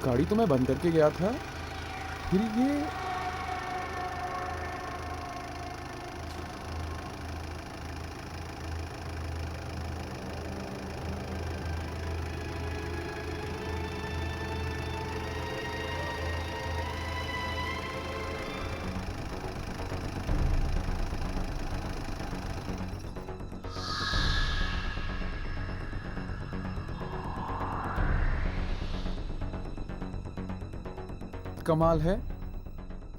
गाड़ी तो मैं बंद करके गया था, फिर ये कमाल है,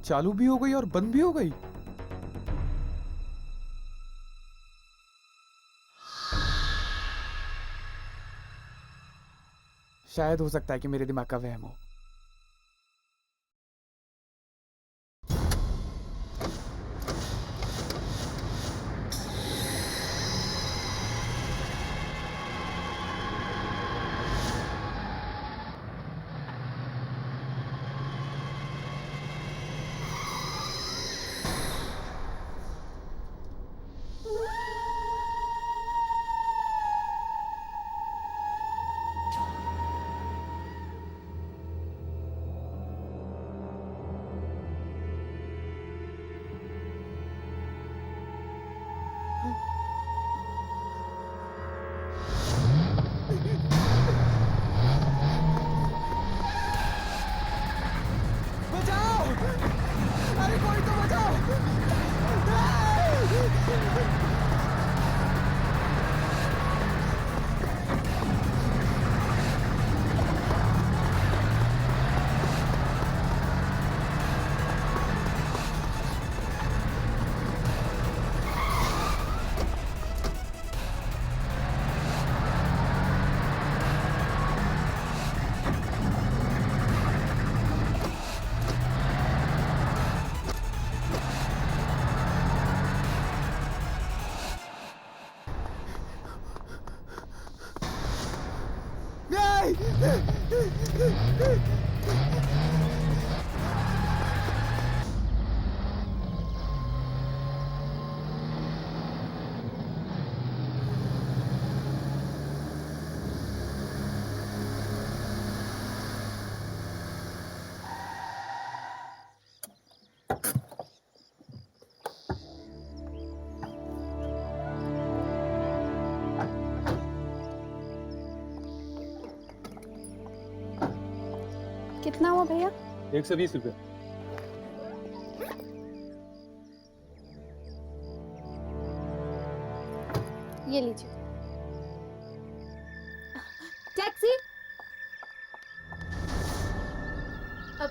चालू भी हो गई और बंद भी हो गई। शायद हो सकता है कि मेरे दिमाग का वहम हो। बचाओ! अरे कोई तो बचाओ! कितना हुआ भैया? 120 रुपये। ये लीजिए। टैक्सी अब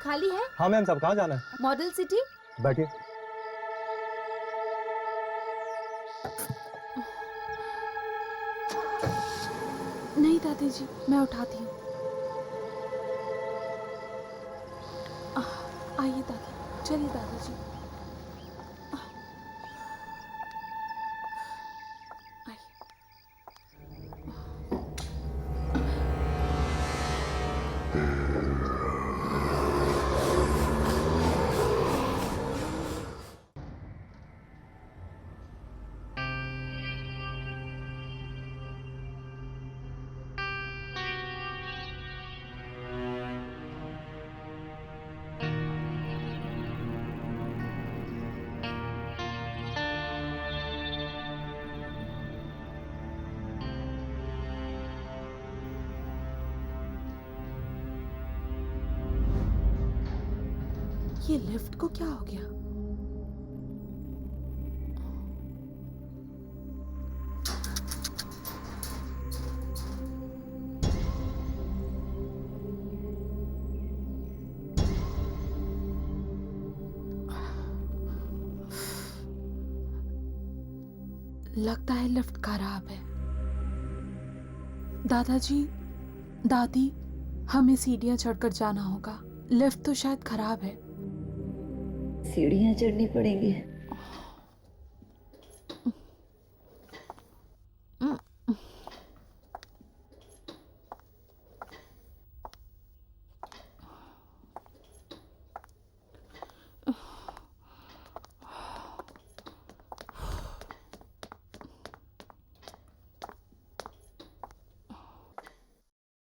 खाली है? हाँ मैम साहब, कहाँ जाना है? Model city. बैठिए। नहीं दादी जी, मैं उठाती हूँ। आइए दादी, चलिए दादी जी। ये लिफ्ट को क्या हो गया? लगता है लिफ्ट खराब है। दादाजी, दादी, हमें सीढ़ियां चढ़कर जाना होगा। लिफ्ट तो शायद खराब है। सीढ़ियाँ चढ़नी पड़ेंगी।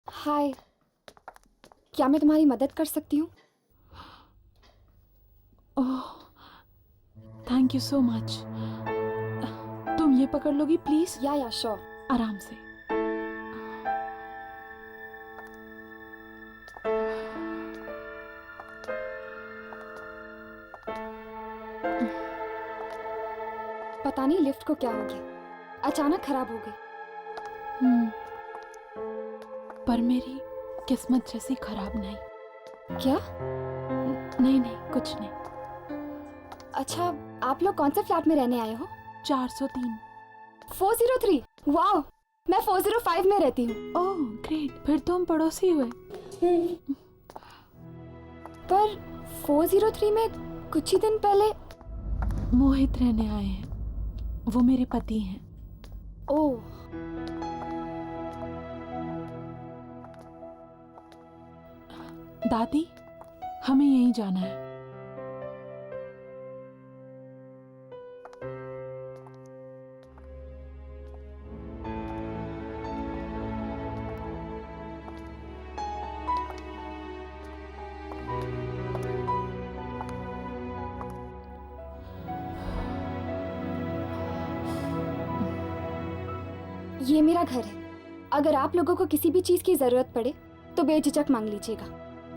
हाय, क्या मैं तुम्हारी मदद कर सकती हूँ? ओह, थैंक यू सो मच। तुम ये पकड़ लोगी प्लीज? या श्योर। आराम से। पता नहीं लिफ्ट को क्या हो गया, अचानक खराब हो गई। पर मेरी किस्मत जैसी खराब नहीं। क्या? नहीं नहीं, कुछ नहीं। अच्छा, आप लोग कौन से फ्लैट में रहने आए हो? 403। 403। वाह, मैं 405 में रहती हूँ। ओह ग्रेट, फिर तो हम पड़ोसी हुए। पर 403 में कुछ ही दिन पहले मोहित रहने आए हैं, वो मेरे पति हैं। ओह, दादी, हमें यहीं जाना है। ये मेरा घर है। अगर आप लोगों को किसी भी चीज की जरूरत पड़े तो बेझिझक मांग लीजिएगा।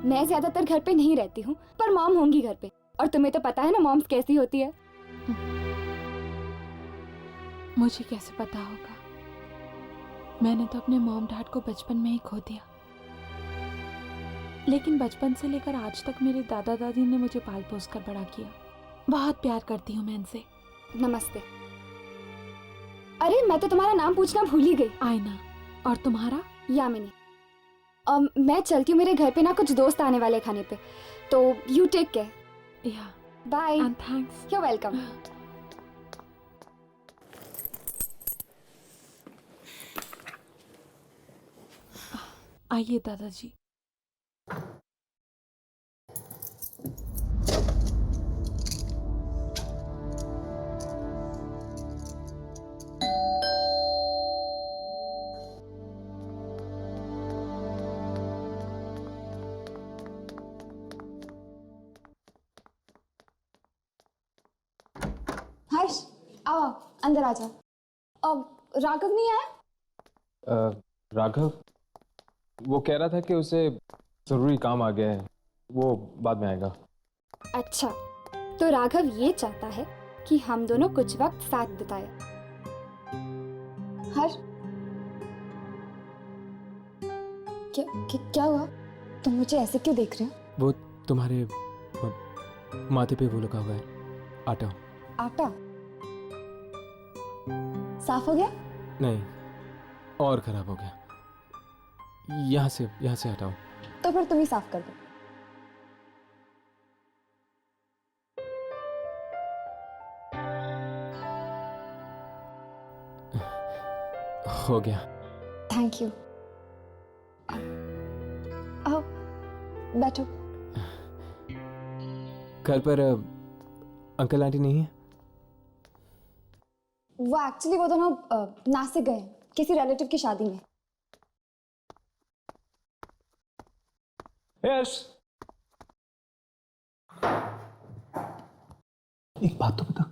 मैं ज्यादातर घर पे नहीं रहती हूँ, पर मॉम होंगी घर पे, और तुम्हें तो पता है ना मॉम्स कैसी होती है। मुझे कैसे पता होगा? मैंने तो अपने मॉम डैड को बचपन में ही खो दिया, लेकिन बचपन से लेकर आज तक मेरे दादा दादी ने मुझे पाल पोस कर बड़ा किया। बहुत प्यार करती हूँ मैं इनसे। नमस्ते। अरे, मैं तो तुम्हारा नाम पूछना भूल ही गई। आयना। और तुम्हारा? यामिनी। मैं चलती हूँ, मेरे घर पे ना कुछ दोस्त आने वाले खाने पे, तो you take care. Yeah, bye. And thanks. You welcome. आइए दादाजी। हर्ष, आओ अंदर आ जाओ। अब राघव नहीं आया? राघव, वो कह रहा था कि उसे जरूरी काम आ गया है, वो बाद में आएगा। अच्छा, तो राघव ये चाहता है कि हम दोनों कुछ वक्त साथ बिताए। हर्ष, क्या हुआ? तुम मुझे ऐसे क्यों देख रहे हो? वो तुम्हारे माथे पे वो लगा हुआ है आटा। आटा साफ हो गया? नहीं, और खराब हो गया। यहाँ से हटाओ। तो फिर तुम ही साफ कर दो। हो गया। Thank you. आओ बैठो। घर पर अंकल आंटी नहीं है? वो एक्चुअली वो दोनों नासिक गए हैं किसी रिलेटिव की शादी में। यश, एक बात तो बता,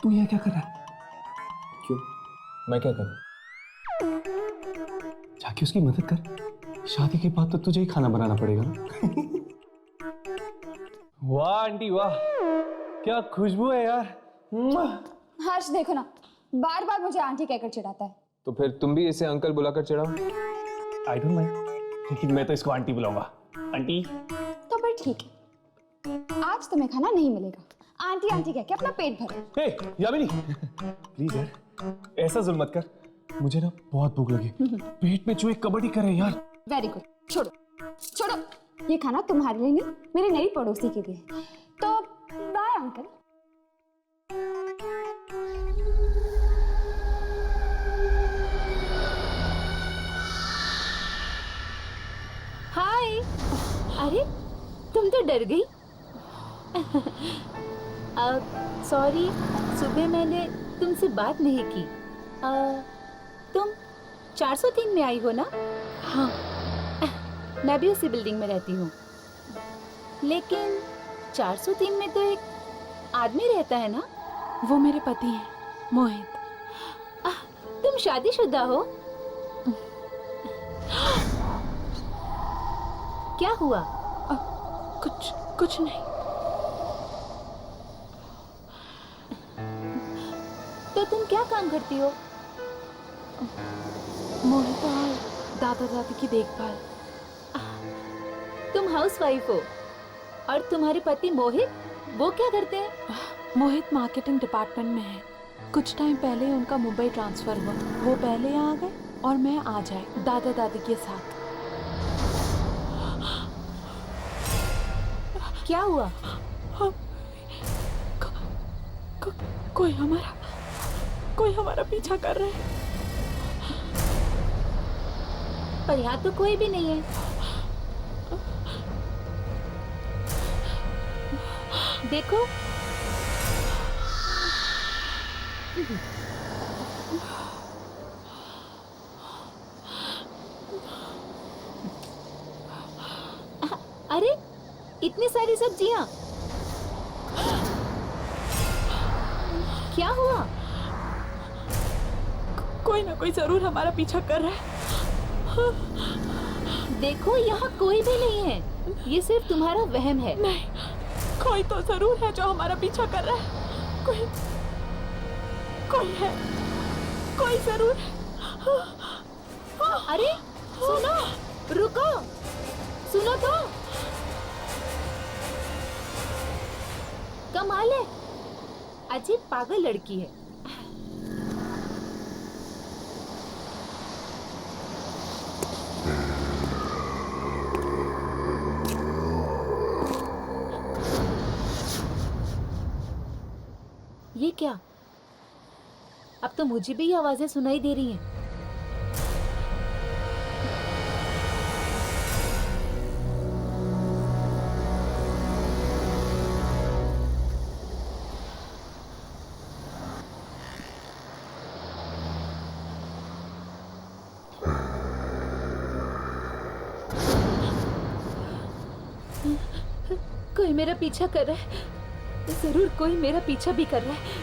तू यहाँ क्या कर रहा है? क्यों? मैं क्या करूं? जाके उसकी मदद कर। शादी के बाद तो तुझे ही खाना बनाना पड़ेगा ना। वाह आंटी वाह, क्या खुशबू है यार। हर्ष देखो ना, बार बार मुझे आंटी कहकर चिढ़ाता है। तो फिर तुम भी इसे अंकल बुलाकर चिढ़ाओ। आई डोंट माइंड, लेकिन मैं तो इसको आंटी बुलाऊंगा। आंटी। तो फिर ठीक है, आज तुम्हें खाना नहीं मिलेगा। आंटी आंटी कह के अपना पेट भरो। हे यामिनी, प्लीज यार ऐसा जुल्म मत कर, मुझे ना बहुत भूख लगी। पेट में चूहे कबड्डी कर रहे हैं यार। वेरी गुड, छोड़ो छोड़ो, ये खाना तुम्हारे लिए नहीं, मेरी नई पड़ोसी के लिए। तो बाय अंकल। हाय। अरे तुम तो डर गई। सॉरी, सुबह मैंने तुमसे बात नहीं की। तुम 403 में आई हो ना? हाँ। मैं भी उसी बिल्डिंग में रहती हूँ, लेकिन 403 में तो एक आदमी रहता है ना? वो मेरे पति हैं, मोहित। तुम शादीशुदा हो? क्या हुआ? कुछ नहीं। तो तुम क्या काम करती हो? मोहित और दादा दादी की देखभाल। तुम हाउसवाइफ हो और तुम्हारे पति मोहित, वो क्या करते हैं? मोहित मार्केटिंग डिपार्टमेंट में है। कुछ टाइम पहले ही उनका मुंबई ट्रांसफर हुआ। वो पहले यहाँ आ गए और मैं आ जाए दादा दादी के साथ। क्या हुआ? कोई हमारा पीछा कर रहा है। पर यहाँ तो कोई भी नहीं है। देखो, अरे इतनी सारी सब्जियां, क्या हुआ? कोई ना कोई जरूर हमारा पीछा कर रहा है। देखो, यहाँ कोई भी नहीं है, ये सिर्फ तुम्हारा वहम है। नहीं, कोई तो जरूर है जो हमारा पीछा कर रहा है। कोई है, कोई जरूर है। अरे सुनो, रुको, सुनो तो। कमाल है, अजीब पागल लड़की है। ये क्या? अब तो मुझे भी ये आवाजें सुनाई दे रही हैं। कोई मेरा पीछा कर रहा है, जरूर कोई मेरा पीछा भी कर रहा है।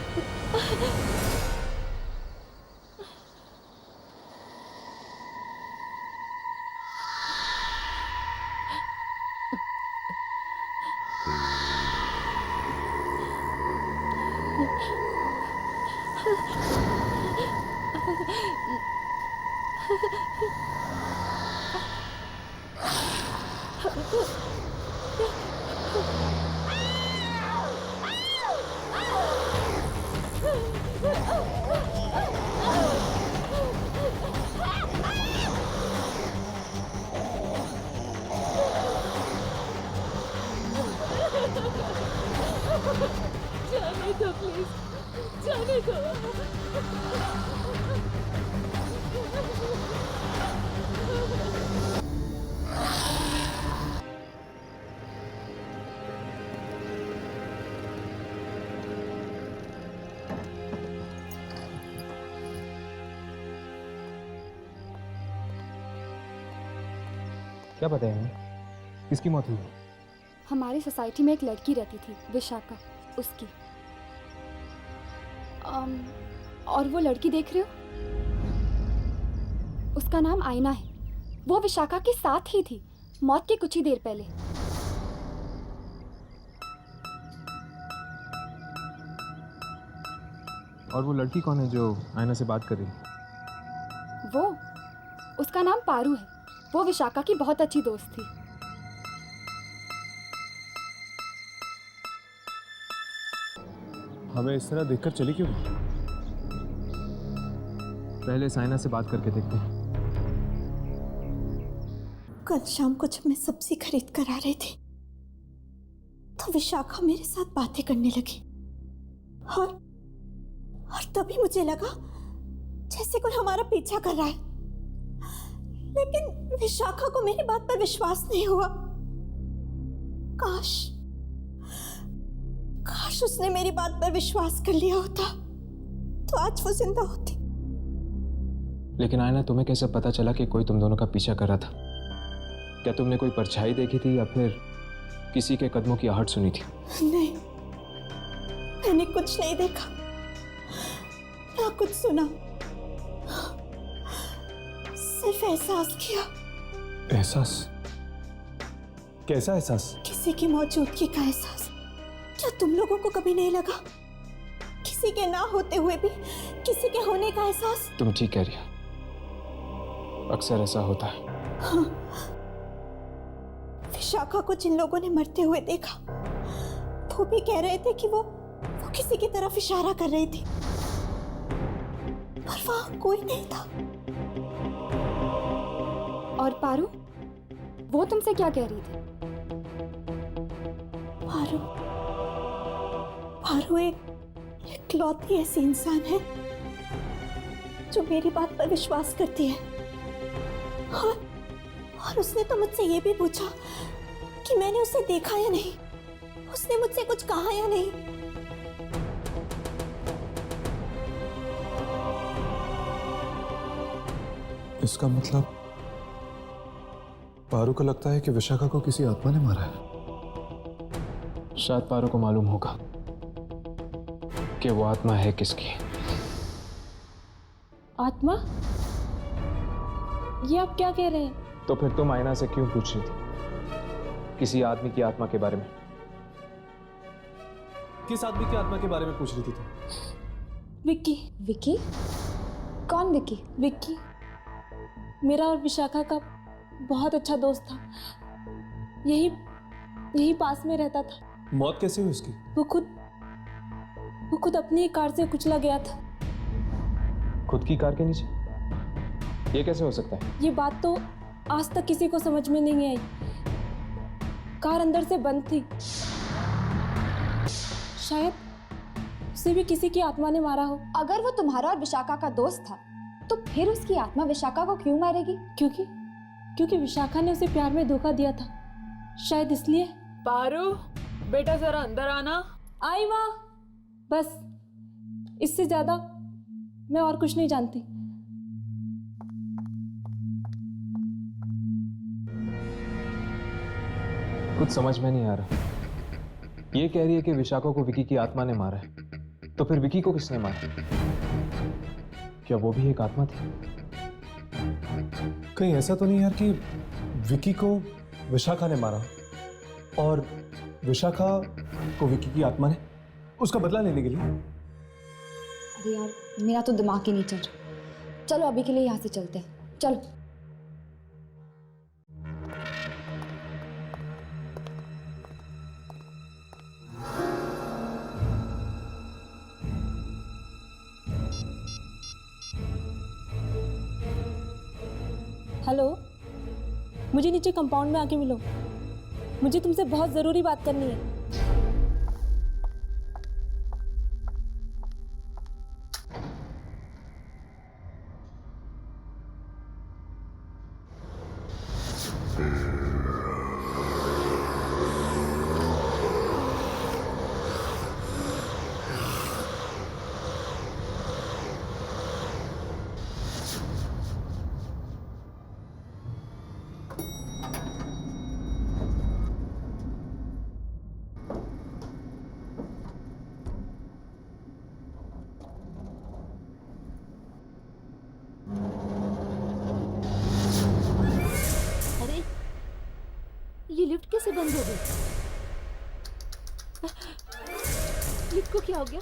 जाने दो प्लीज, जाने दो। क्या पता है किसकी मौत हुई? हमारी सोसाइटी में एक लड़की रहती थी, विशाखा, उसकी। और वो लड़की देख रहे हो, उसका नाम आयना है। वो विशाखा के साथ ही थी मौत के कुछ ही देर पहले। और वो लड़की कौन है जो आयना से बात कर रही? वो, उसका नाम पारू है। वो विशाखा की बहुत अच्छी दोस्त थी। हमें इस तरह देखकर चली क्यों? पहले साइना से बात करके देखते हैं। कल शाम को जब मैं सब्जी खरीद कर आ रही थी तो विशाखा मेरे साथ बातें करने लगी और तभी मुझे लगा जैसे कोई हमारा पीछा कर रहा है, लेकिन विशाखा को मेरी बात पर विश्वास नहीं हुआ। काश उसने मेरी बात पर विश्वास कर लिया होता तो आज वो जिंदा होती। लेकिन आयना, तुम्हें कैसे पता चला कि कोई तुम दोनों का पीछा कर रहा था? क्या तुमने कोई परछाई देखी थी या फिर किसी के कदमों की आहट सुनी थी? नहीं, मैंने कुछ नहीं देखा, ना कुछ सुना, सिर्फ एहसास किया। एहसास? कैसा एहसास? किसी की मौजूदगी का एहसास। क्या तुम लोगों को कभी नहीं लगा? किसी के ना होते हुए भी किसी के होने का एहसास। तुम ठीक कह रही हो, अक्सर ऐसा होता है। हाँ। विशाखा को जिन लोगों ने मरते हुए देखा, वो भी कह रहे थे कि वो किसी की तरफ इशारा कर रही थी, पर वहां कोई नहीं था। और पारू, वो तुमसे क्या कह रही थी? पारू, पारू इकलौती ऐसी इंसान है जो मेरी बात पर विश्वास करती है। और उसने तो मुझसे ये भी पूछा कि मैंने उसे देखा या नहीं, उसने मुझसे कुछ कहा या नहीं। इसका मतलब पारू को लगता है कि विशाखा को किसी आत्मा ने मारा है। शायद पारू को मालूम होगा कि वो आत्मा है किसकी। आत्मा? ये आप क्या कह रहे हैं? तो फिर तुम आयना से क्यों पूछ रही थी किसी आदमी की आत्मा के बारे में? किस आदमी की आत्मा के बारे में पूछ रही थी तुम? विक्की। विक्की? कौन विक्की? विक्की मेरा और विशाखा का बहुत अच्छा दोस्त था। यही पास में रहता था। मौत कैसे हुई उसकी? वो खुद अपनी ही कार से कुचला गया था। खुद की कार के नीचे? ये कैसे हो सकता है? ये बात तो आज तक किसी को समझ में नहीं आई। कार अंदर से बंद थी। शायद उसे भी किसी की आत्मा ने मारा हो। अगर वो तुम्हारा और विशाखा का दोस्त था, तो फिर उसकी आत्मा विशाखा को क्यों मारेगी? क्योंकि विशाखा ने उसे प्यार में धोखा दिया था, शायद इसलिए। पारू, बेटा जरा अंदर आना। आई माँ। बस इससे ज्यादा मैं और कुछ नहीं जानती। कुछ समझ में नहीं आ रहा। ये कह रही है कि विशाखा को विकी की आत्मा ने मारा है, तो फिर विकी को किसने मारा? क्या वो भी एक आत्मा थी? कहीं ऐसा तो नहीं यार कि विकी को विशाखा ने मारा और विशाखा को विकी की आत्मा ने उसका बदला लेने के लिए? अरे यार, मेरा तो दिमाग ही नहीं चल रहा। चलो अभी के लिए यहाँ से चलते हैं, चलो। हेलो, मुझे नीचे कंपाउंड में आके मिलो। मुझे तुमसे बहुत जरूरी बात करनी है। ये लिफ्ट कैसे बंद हो गई? लिफ्ट को क्या हो गया?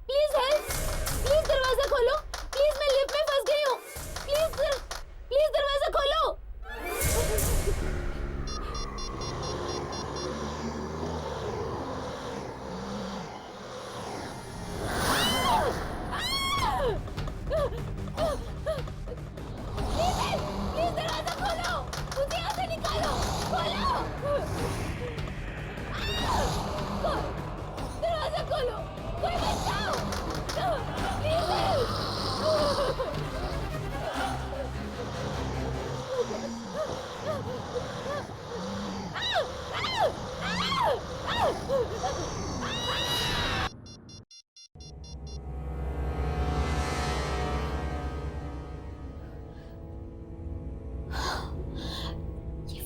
Please help! प्लीज दरवाजा खोलो! प्लीज मैं लिफ्ट में फंस गई हूँ! प्लीज दरवाजा खोलो! प्लीज दरवाजा खोलो! मुझे यहाँ से निकालो! खोलो! दरवाजा खोलो! कोई बचाओ! Please help!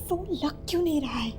फोन लग क्यों नहीं रहा है?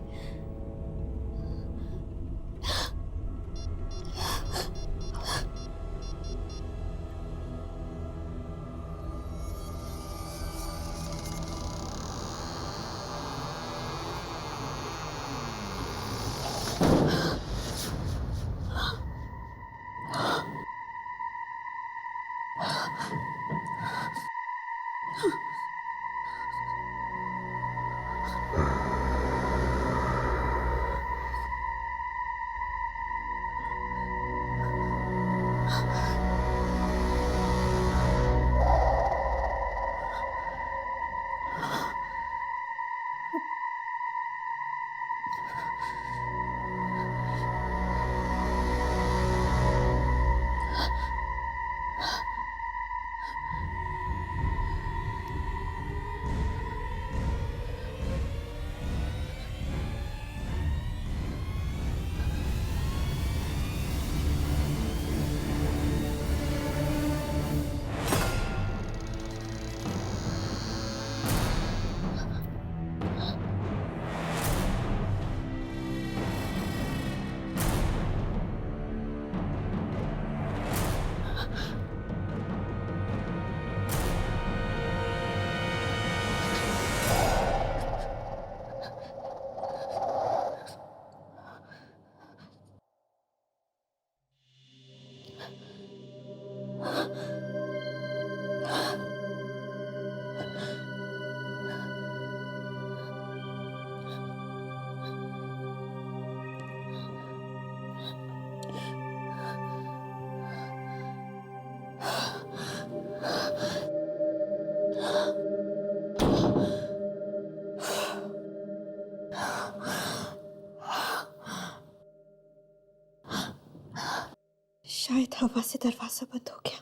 शायद हवा से दरवाजा बंद हो गया।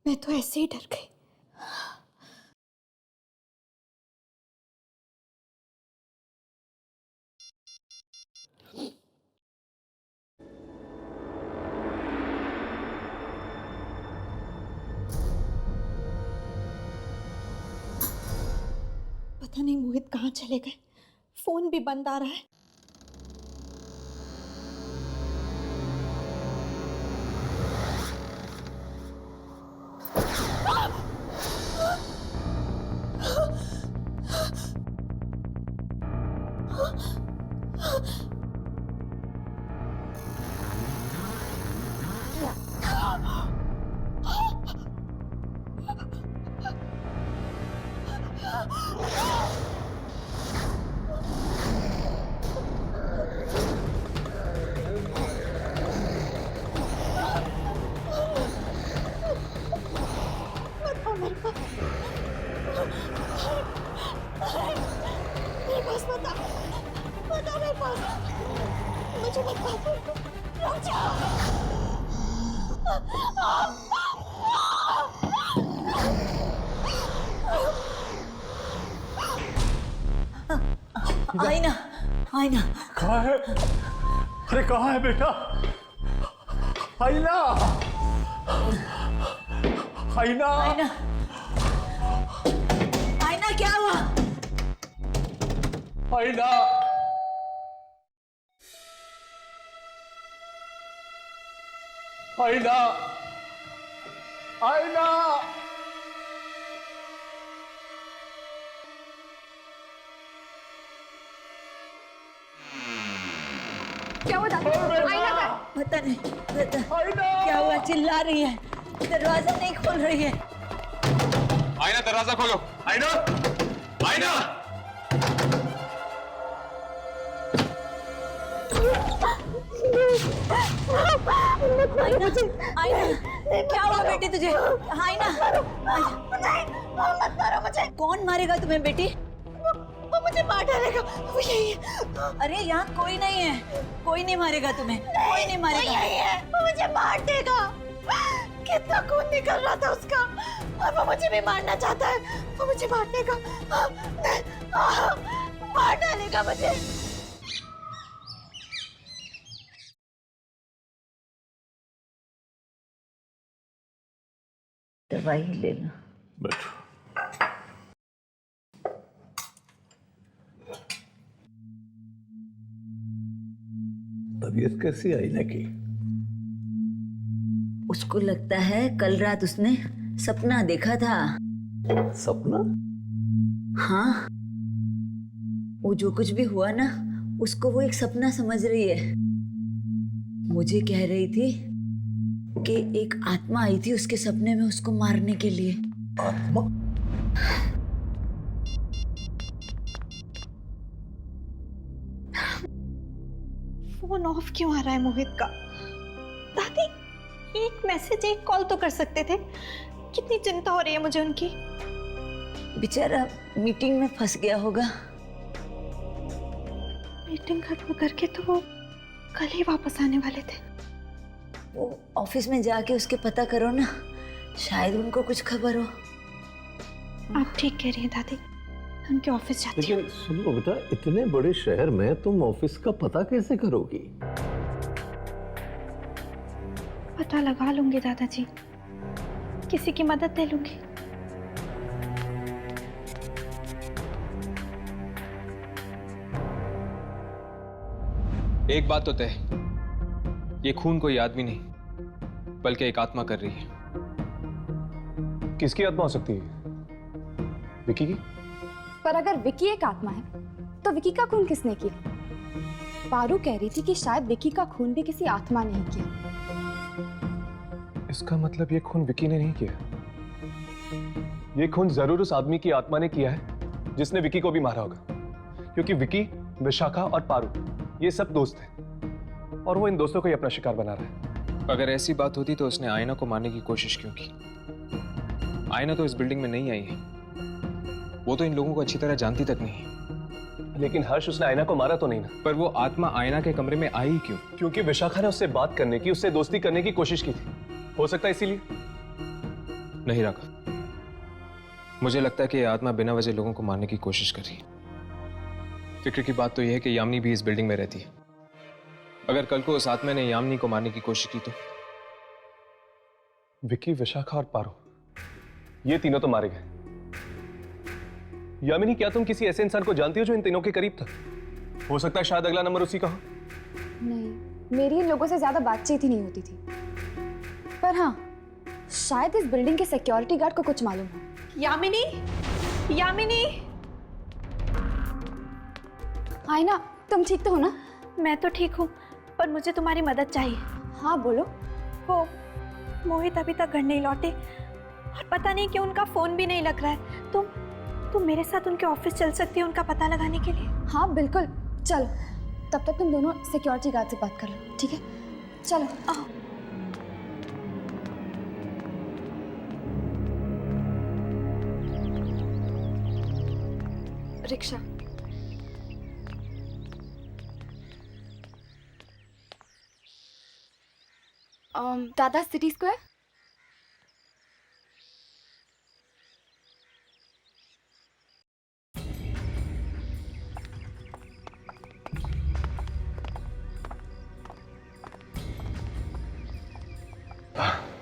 मैं तो ऐसे ही डर गई। पता नहीं मोहित कहाँ चले गए। फोन भी बंद आ रहा है। मेरे पास बता मेरे पास, मुझे बता। रुक जाओ। आईना आईना कहाँ है? अरे कहाँ है बेटा? आईना आईना आईना आईना क्या हुआ? आईना आईना आईना क्या हुआ दादी? आईना का पता नहीं क्या हुआ, चिल्ला रही है, दरवाजा नहीं खोल रही है। आईना दरवाजा खोलो। आईना आईना आईना आईना क्या हुआ बेटी तुझे? आईना मत मारो मुझे। कौन मारेगा तुम्हें बेटी? वो मुझे मार डालेगा। वो यही है। अरे यहाँ कोई नहीं है, कोई नहीं मारेगा तुम्हें, कोई नहीं वो मारेगा। यही है। वो मुझे मार देगा। कितना खून निकल रहा था उसका, और वो मुझे भी मारना चाहता है। वो मुझे मार देगा, मार डालेगा मुझे। दवाई लेना। बैठो। तबीयत कैसी आई ना की? उसको लगता है कल रात उसने सपना देखा था। सपना? हाँ, वो जो कुछ भी हुआ ना, उसको वो एक सपना समझ रही है। मुझे कह रही थी कि एक आत्मा आई थी उसके सपने में उसको मारने के लिए। आत्मा? फोन ऑफ क्यों आ रहा है मोहित का? दादी, एक मैसेज, एक कॉल तो कर सकते थे। कितनी चिंता हो रही है मुझे उनकी। बेचारा मीटिंग में फंस गया होगा। मीटिंग खत्म करके तो वो कल ही वापस आने वाले थे। वो ऑफिस में जाके उसके पता करो ना, शायद उनको कुछ खबर हो। आप ठीक कह रही हैं दादी, उनके ऑफिस जाती हूँ। लेकिन सुनो बेटा, इतने बड़े शहर में तुम ऑफिस का पता कैसे करोगी? पता लगा लूंगी दादाजी, किसी की मदद ले लूंगी। एक बात तो तय, ये खून कोई आदमी नहीं बल्कि एक आत्मा कर रही है। किसकी आत्मा हो सकती है? विकी की? पर अगर विकी एक आत्मा है तो विकी का खून किसने किया? पारू कह रही थी कि शायद विकी का खून भी किसी आत्मा ने ही किया। इसका मतलब ये खून विकी ने नहीं किया। ये खून जरूर उस आदमी की आत्मा ने किया है जिसने विकी को भी मारा होगा, क्योंकि विकी, विशाखा और पारू ये सब दोस्त हैं और वो इन दोस्तों को ही अपना शिकार बना रहा है। अगर ऐसी बात होती तो उसने आयना को मारने की कोशिश क्यों की? आयना तो इस बिल्डिंग में नहीं आई है, वो तो इन लोगों को अच्छी तरह जानती तक नहीं। लेकिन हर्ष, उसने आयना को मारा तो नहीं ना? पर वो आत्मा आयना के कमरे में आई क्यों? क्योंकि विशाखा ने उससे बात करने की, उससे दोस्ती करने की कोशिश की थी। हो सकता है इसीलिए। नहीं राघव, मुझे लगता है कि यह आत्मा बिना वजह लोगों को मारने की कोशिश कर रही है। फिक्र की बात तो यह है कि यामिनी भी इस बिल्डिंग में रहती है। अगर कल को उस आत्मा ने यामिनी को मारने की कोशिश की तो? विकी, विशाखा और पारू, ये तीनों तो मारे गए। यामिनी, क्या तुम किसी ऐसे इंसान को जानती हो जो इन तीनों के करीब था? हो सकता है शायद अगला नंबर उसी का हो। नहीं, मेरी इन लोगों से ज्यादा बातचीत ही नहीं होती थी। पर हाँ, शायद इस बिल्डिंग के सिक्योरिटी गार्ड को कुछ मालूम हो। यामिनी, यामिनी। आयना, तुम ठीक तो हो ना? मैं तो ठीक हूँ, पर मुझे तुम्हारी मदद चाहिए। हाँ बोलो। वो मोहित अभी तक घर नहीं लौटे और पता नहीं क्यों उनका फोन भी नहीं लग रहा है। तुम मेरे साथ उनके ऑफिस चल सकती हो उनका पता लगाने के लिए? हाँ बिल्कुल, चलो। तब तक तुम दोनों सिक्योरिटी गार्ड से बात कर लो, ठीक है? चलो आओ। रिक्शा। दादा, सिटी स्क्वायर।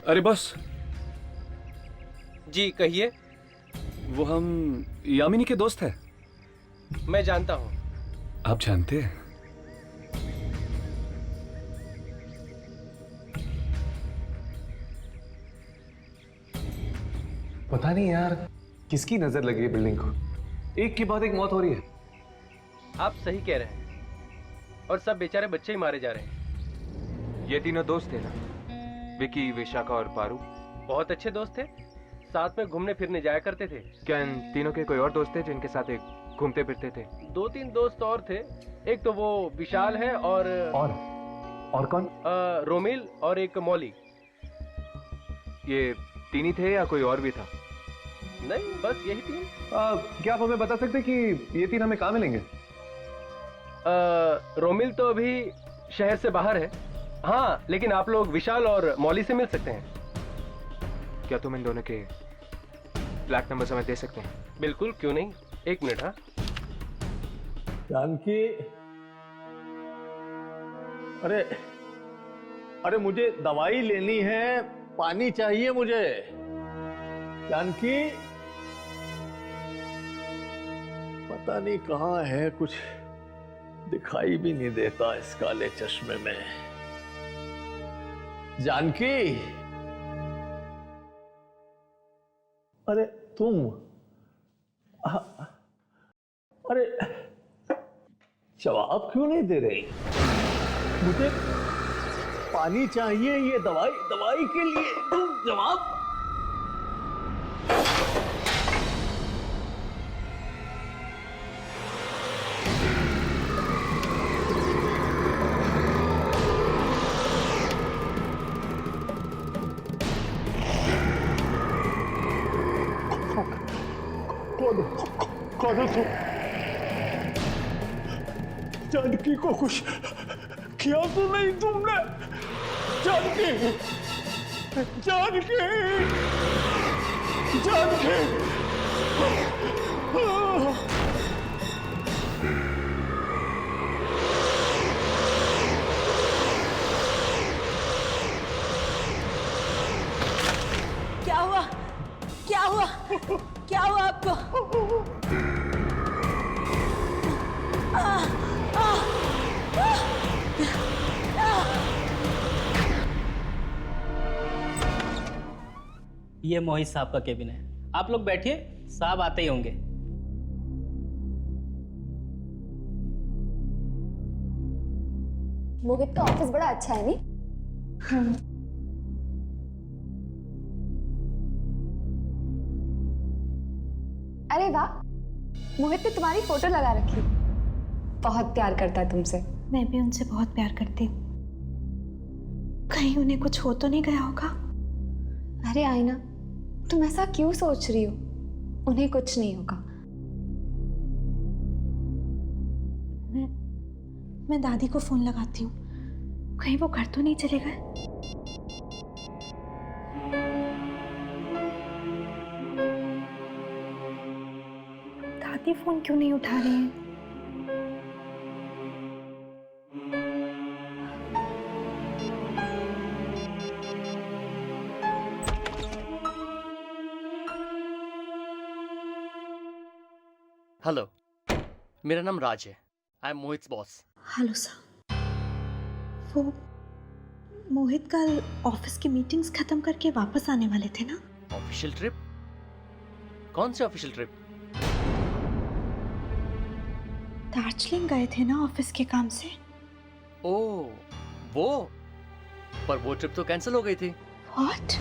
अरे बस। जी कहिए। वो हम यामिनी के दोस्त हैं। मैं जानता हूँ। आप जानते हैं? पता नहीं यार, किसकी नजर लगी है बिल्डिंग को। एक के बाद एक मौत हो रही है। आप सही कह रहे हैं, और सब बेचारे बच्चे ही मारे जा रहे हैं। ये तीनों दोस्त थे ना, विकी, विशाखा और पारू? बहुत अच्छे दोस्त थे, साथ में घूमने फिरने जाया करते थे। क्या इन तीनों के कोई और दोस्त थे जिनके साथ एक घूमते फिरते थे? 2-3 दोस्त और थे। एक तो वो विशाल है और कौन? रोमिल और एक मौली। ये तीन ही थे या कोई और भी था? नहीं, बस यही तीन। क्या आप हमें बता सकते कि ये तीन हमें कहाँ मिलेंगे? रोमिल तो अभी शहर से बाहर है। हाँ, लेकिन आप लोग विशाल और मौली से मिल सकते हैं। क्या तुम इन दोनों के फ्लैट नंबर हमें दे सकते हैं? बिल्कुल, क्यों नहीं। 1 मिनट। हाँ जानकी, अरे मुझे दवाई लेनी है, पानी चाहिए मुझे। जानकी, पता नहीं कहाँ है, कुछ दिखाई भी नहीं देता इस काले चश्मे में। जानकी, अरे तुम, अरे जवाब क्यों नहीं दे रही? मुझे पानी चाहिए, ये दवाई के लिए, तुम जवाब। कौन हो तुम? जानकी को कुछ किया तो नहीं तुमने? जानकी, जानकी, जानकी। क्या हुआ? क्या हुआ? क्या हुआ आपको? ये मोहित साहब का केबिन है, आप लोग बैठिए, साहब आते ही होंगे। मोहित का ऑफिस बड़ा अच्छा है नहीं? अरे वाह, मोहित ने तुम्हारी फोटो लगा रखी। बहुत प्यार करता है तुमसे। मैं भी उनसे बहुत प्यार करती हूँ। कहीं उन्हें कुछ हो तो नहीं गया होगा? अरे आईना, तुम ऐसा क्यों सोच रही हो? उन्हें कुछ नहीं होगा। मैं दादी को फोन लगाती हूँ, कहीं वो घर तो नहीं चले गए? दादी फोन क्यों नहीं उठा रही हैं? हेलो, मेरा नाम राज है। I am Mohit boss. Hello sir. वो मोहित कल ऑफिस की मीटिंग्स खत्म करके वापस आने वाले थे ना? Official trip? कौन से ऑफिशियल ट्रिप? दार्जिलिंग गए थे ना ऑफिस के काम से। ओह, वो? पर वो ट्रिप तो कैंसिल हो गई थी। व्हाट?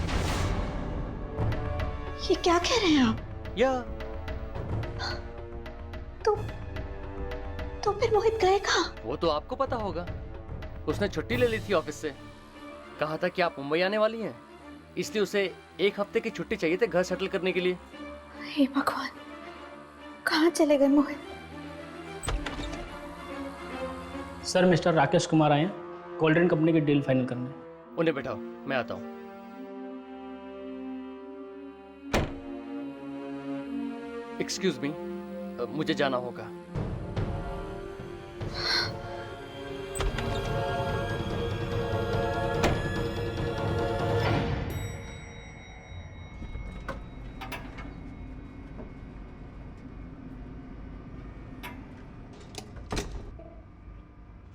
ये क्या कह रहे हैं आप? या तो फिर मोहित गए कहाँ? वो तो आपको पता होगा। उसने छुट्टी ले ली थी ऑफिस से। कहा था कि आप मुंबई आने वाली हैं, इसलिए उसे 1 हफ्ते की छुट्टी चाहिए थी घर सेटल करने के लिए। हे भगवान, कहाँ चले गए मोहित? सर, मिस्टर राकेश कुमार आए हैं कोल्ड ड्रिंक कंपनी की डील फाइनल करने। उन्हें बैठाओ, मैं आता हूँ। एक्सक्यूज मी, मुझे जाना होगा।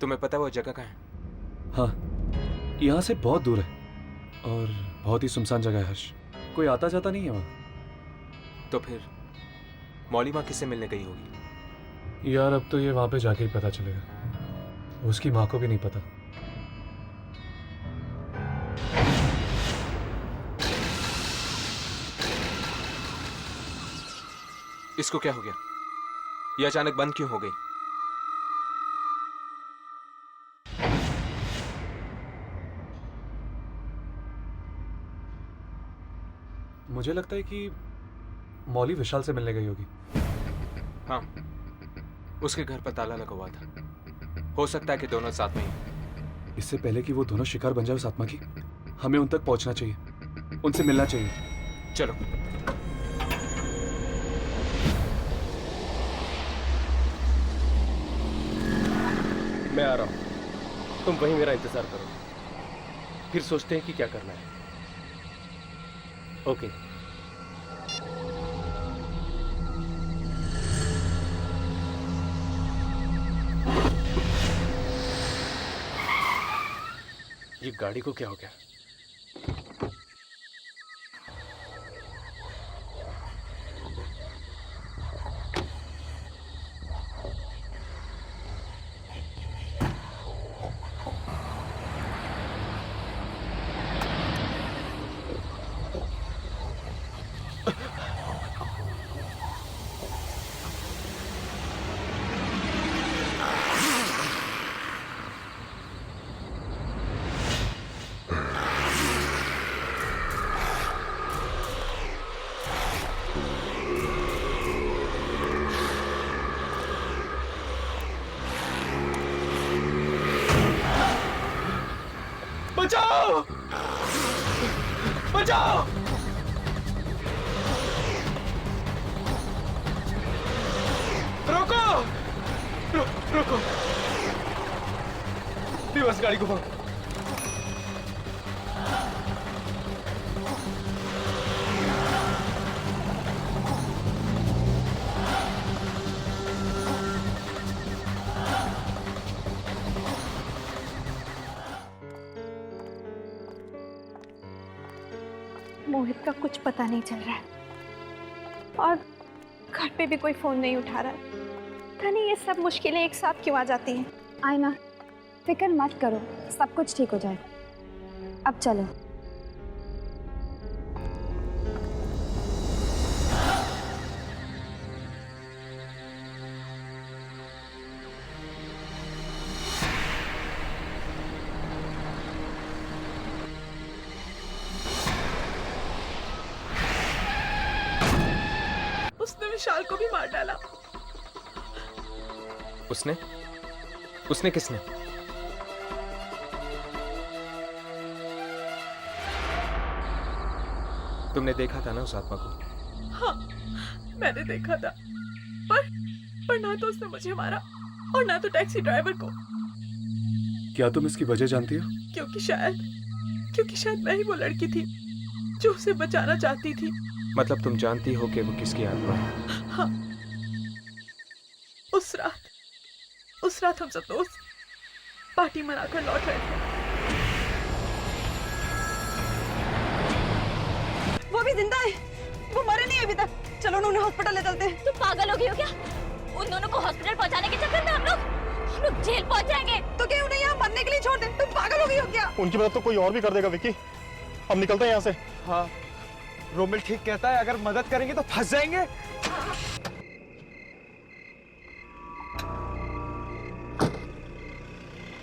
तुम्हें पता है वो जगह कहाँ है? हाँ, यहाँ से बहुत दूर है और बहुत ही सुनसान जगह है हर्ष। कोई आता जाता नहीं है वहाँ। तो फिर मौली माँ किससे मिलने गई होगी? यार अब तो ये वहाँ पे जाके ही पता चलेगा। उसकी माँ को भी नहीं पता। इसको क्या हो गया? ये अचानक बंद क्यों हो गई? मुझे लगता है कि मौली विशाल से मिलने गई होगी। हाँ, उसके घर पर ताला लगा हुआ था। हो सकता है कि दोनों साथ में ही। इससे पहले कि वो दोनों शिकार बन जाए उस आत्मा की, हमें उन तक पहुंचना चाहिए, उनसे मिलना चाहिए। चलो। मैं आ रहा हूँ, तुम वहीं मेरा इंतजार करो, फिर सोचते हैं कि क्या करना है। ओके। ये गाड़ी को क्या हो गया? बचाओ! बचाओ! रोको! रोको! बस गाड़ी को पकड़ो। मोहित का कुछ पता नहीं चल रहा है और घर पे भी कोई फोन नहीं उठा रहा है। पता नहीं ये सब मुश्किलें एक साथ क्यों आ जाती हैं। आयना, फिक्र मत करो, सब कुछ ठीक हो जाएगा। अब चलो। उसने विशाल को भी मार डाला। उसने? उसने किसने? तुमने देखा था ना उस आत्मा को? हाँ, मैंने देखा था, पर ना तो उसने मुझे मारा और ना तो टैक्सी ड्राइवर को। क्या तुम इसकी वजह जानती हो? क्योंकि शायद मैं ही वो लड़की थी जो उसे बचाना चाहती थी। मतलब तुम जानती हो कि वो किसकी आत्मा है? हाँ, उस रात हम सब दोस्त पार्टी मनाकर लौट रहे थे। वो भी जिंदा है, वो मरे नहीं अभी तक। चलो उन्हें हॉस्पिटल ले चलते हैं। तुम पागल हो गई हो क्या? उन दोनों को हॉस्पिटल पहुंचाने के चक्कर में हम लोग जेल पहुंच जाएंगे। तो क्या उन्हें यहाँ मरने के लिए छोड़ दें? तुम पागल हो गई हो क्या? उनकी मदद तो कोई और भी कर देगा विकी। हम निकलते हैं यहाँ से। हाँ, रोमिल ठीक कहता है, अगर मदद करेंगे तो फंस जाएंगे।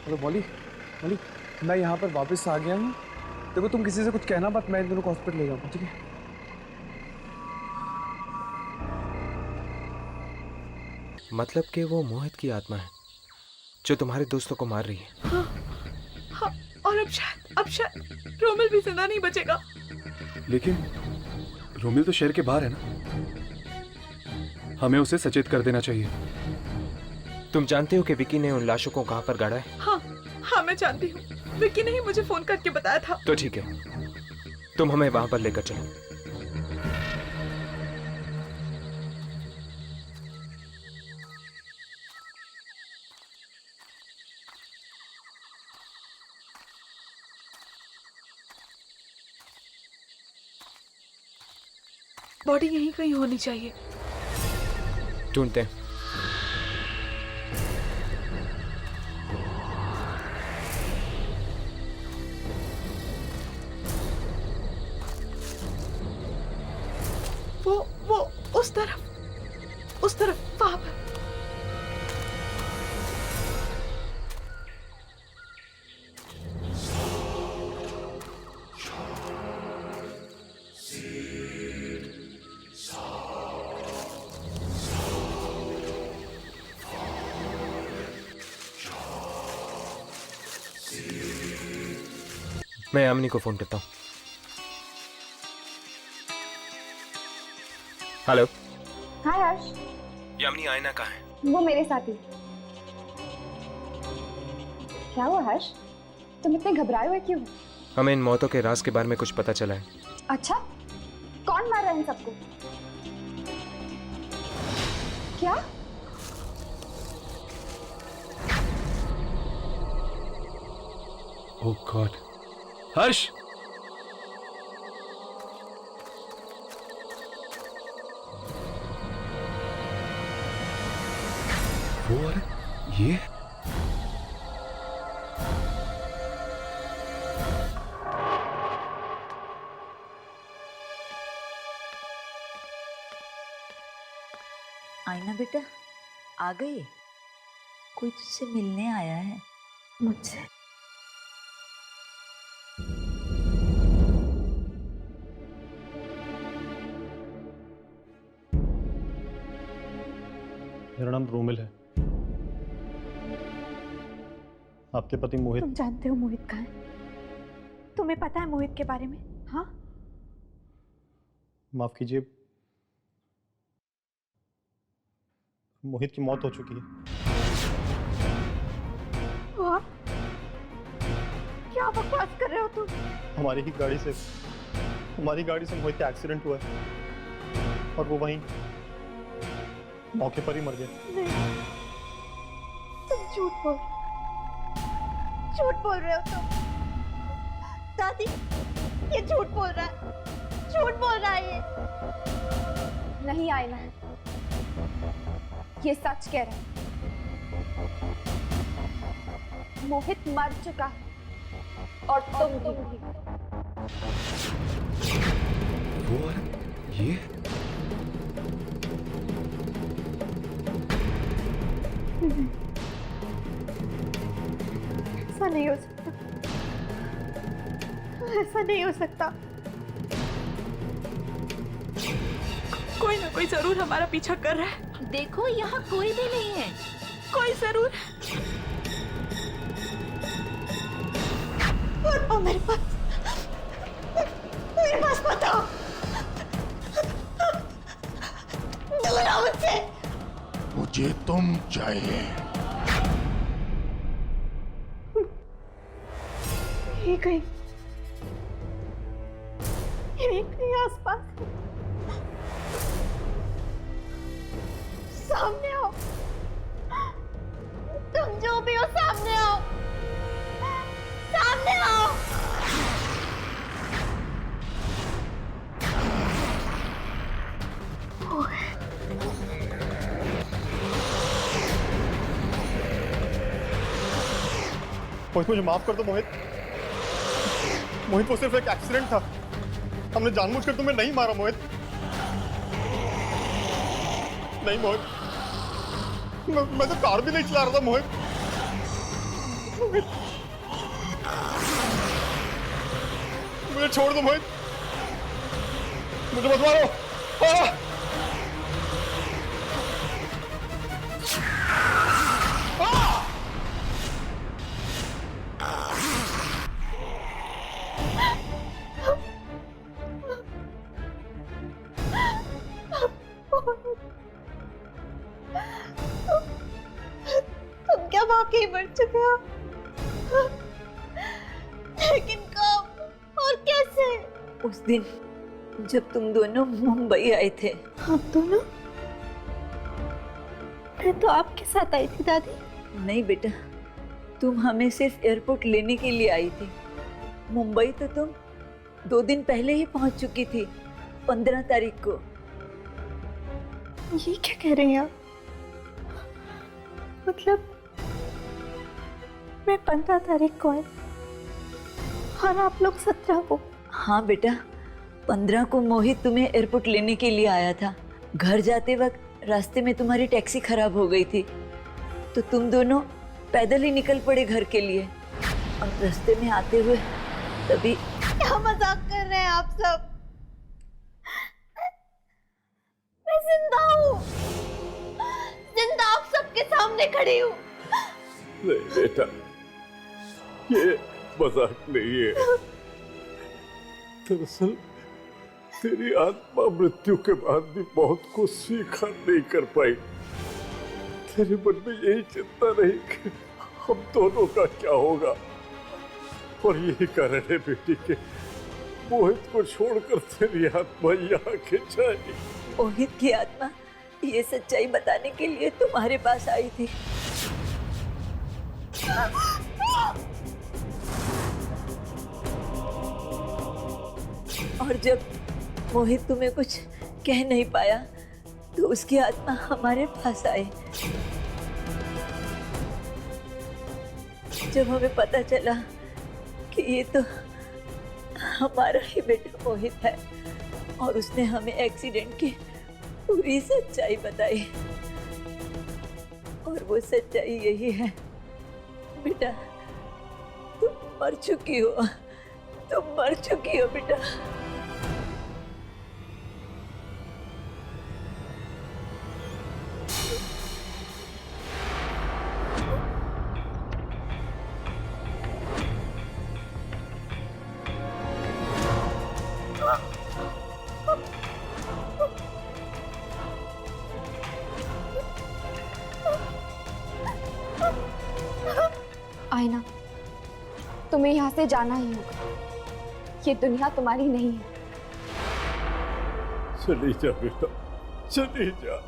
हेलो मॉली, मैं यहाँ पर वापस आ गया हूँ। देखो तुम किसी से कुछ कहना मत, मैं इन दोनों को हॉस्पिटल ले जाऊंगा, ठीक है? मतलब कि वो मोहित की आत्मा है जो तुम्हारे दोस्तों को मार रही है। हाँ, और अब शायद रोमिल भी जिंदा नहीं बचेगा। लेकिन रोमिल तो शहर के बाहर है ना, हमें उसे सचेत कर देना चाहिए। तुम जानते हो कि विकी ने उन लाशों को कहां पर गाड़ा है? हाँ, मैं जानती हूँ। विकी ने ही मुझे फोन करके बताया था। तो ठीक है, तुम हमें वहां पर लेकर चलो। बॉडी यहीं कहीं होनी चाहिए। ढूंढते हैं। वो उस तरफ वहां पर। मैं यामिनी को फोन करता हूँ। हेलो। हाय हर्ष। यामिनी, आयना कहाँ है? वो मेरे साथ ही। क्या हुआ हर्ष, तुम इतने घबराए हुए क्यों? हमें इन मौतों के राज के बारे में कुछ पता चला है। अच्छा, कौन मार रहा है इन सबको? क्या? ओह गॉड, हर्ष, वो अरे ये आईना बेटा, आ गई? कोई तुझसे मिलने आया है मुझसे? मेरा नाम रोमिल है। आपके पति मोहित। तुम जानते हो मोहित कहाँ है? तुम्हें पता है मोहित के बारे में? हाँ, माफ कीजिए, मोहित की मौत हो चुकी है। वाह, क्या बकवास कर रहे हो तुम? हमारी गाड़ी से मोहित का एक्सीडेंट हुआ है और वो वहीं मौके पर ही मर गया। नहीं, तुम झूठ बोल रहे हो तुम। दादी, ये झूठ बोल रहा है ये। नहीं आईना, ये सच कह रहे हैं। मोहित मर चुका है और तुम भी। वो अरे ये ऐसा नहीं हो सकता, ऐसा नहीं हो सकता। कोई ना कोई जरूर हमारा पीछा कर रहा है। देखो यहाँ कोई भी नहीं है। कोई जरूर। बताओ मेरे पास बताओ। दूर आओ मुझसे। मुझे तुम चाहिए। ये कहीं आसपास। सामने आओ, तुम जो भी हो सामने आओ, सामने आओ। मोहित, मुझे माफ कर दो मोहित। मोहित, वो सिर्फ एक एक्सीडेंट था। हमने जानबूझकर तुम्हें नहीं मारा मोहित। नहीं मोहित, मैं तो कार भी नहीं चला रहा था मोहित। मुझे छोड़ दो मोहित, मुझे मत मारो। तुम क्या वाकई मर चुके हो? लेकिन कब और कैसे? उस दिन जब तुम दोनों मुंबई आए थे। हम दोनों? मैं तो आपके साथ आई थी दादी। नहीं बेटा, तुम हमें सिर्फ एयरपोर्ट लेने के लिए आई थी। मुंबई तो तुम 2 दिन पहले ही पहुंच चुकी थी, 15 तारीख को। ये क्या कह रहे हैं आप? मतलब मैं 15 तारीख को आई और आप लोग 17 को? हाँ बेटा, 15 को मोहित तुम्हें एयरपोर्ट लेने के लिए आया था। घर जाते वक्त रास्ते में तुम्हारी टैक्सी खराब हो गई थी, तो तुम दोनों पैदल ही निकल पड़े घर के लिए। और रास्ते में आते हुए तभी। क्या मजाक कर रहे हैं आप सब? मैं जिंदा हूँ, जिंदा आप सबके सामने खड़ी हूँ। नहीं बेटा, ये मजाक नहीं है। दरअसल तेरी आत्मा मृत्यु के बाद भी बहुत कुछ स्वीकार नहीं कर पाई। तेरे मन में यही चिंता रही कि हम दोनों का क्या होगा, और यही कारण है बेटी के मोहित को छोड़कर तेरी आत्मा यहाँ खिंच आई। मोहित की आत्मा ये सच्चाई बताने के लिए तुम्हारे पास आई थी। और जब मोहित तुम्हें कुछ कह नहीं पाया तो उसकी आत्मा हमारे पास आई। जब हमें पता चला कि ये तो हमारा ही बेटा मोहित है और उसने हमें एक्सीडेंट की पूरी सच्चाई बताई, और वो सच्चाई यही है बेटा, तुम मर चुकी हो, तुम मर चुकी हो बेटा। आईना, तुम्हें यहाँ से जाना ही होगा। ये दुनिया तुम्हारी नहीं है। चली जा बेटा, चली जा।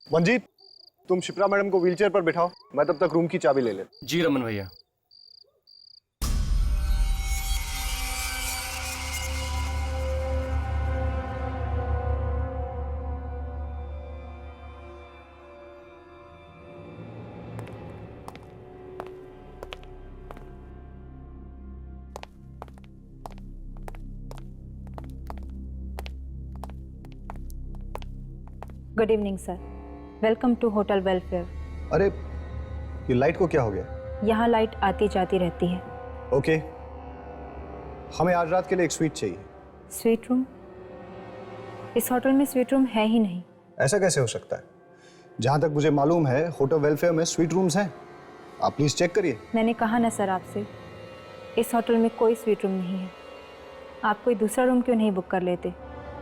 मंजीत, तुम शिप्रा मैडम को व्हीलचेयर पर बिठाओ, मैं तब तक रूम की चाबी ले लेता। जी रमन भैया। Good evening sir, welcome to hotel welfare. अरे ये लाइट को क्या हो गया? यहाँ लाइट आती जाती रहती है। ओके, हमें आज रात के लिए एक स्वीट चाहिए। Suite room? इस होटल में स्वीट रूम है ही नहीं। ऐसा कैसे हो सकता है? जहाँ तक मुझे मालूम है होटल वेलफेयर में स्वीट रूम्स हैं। आप प्लीज चेक करिए। मैंने कहा ना सर आपसे, इस होटल में कोई स्वीट रूम नहीं है। आप कोई दूसरा रूम क्यों नहीं बुक कर लेते?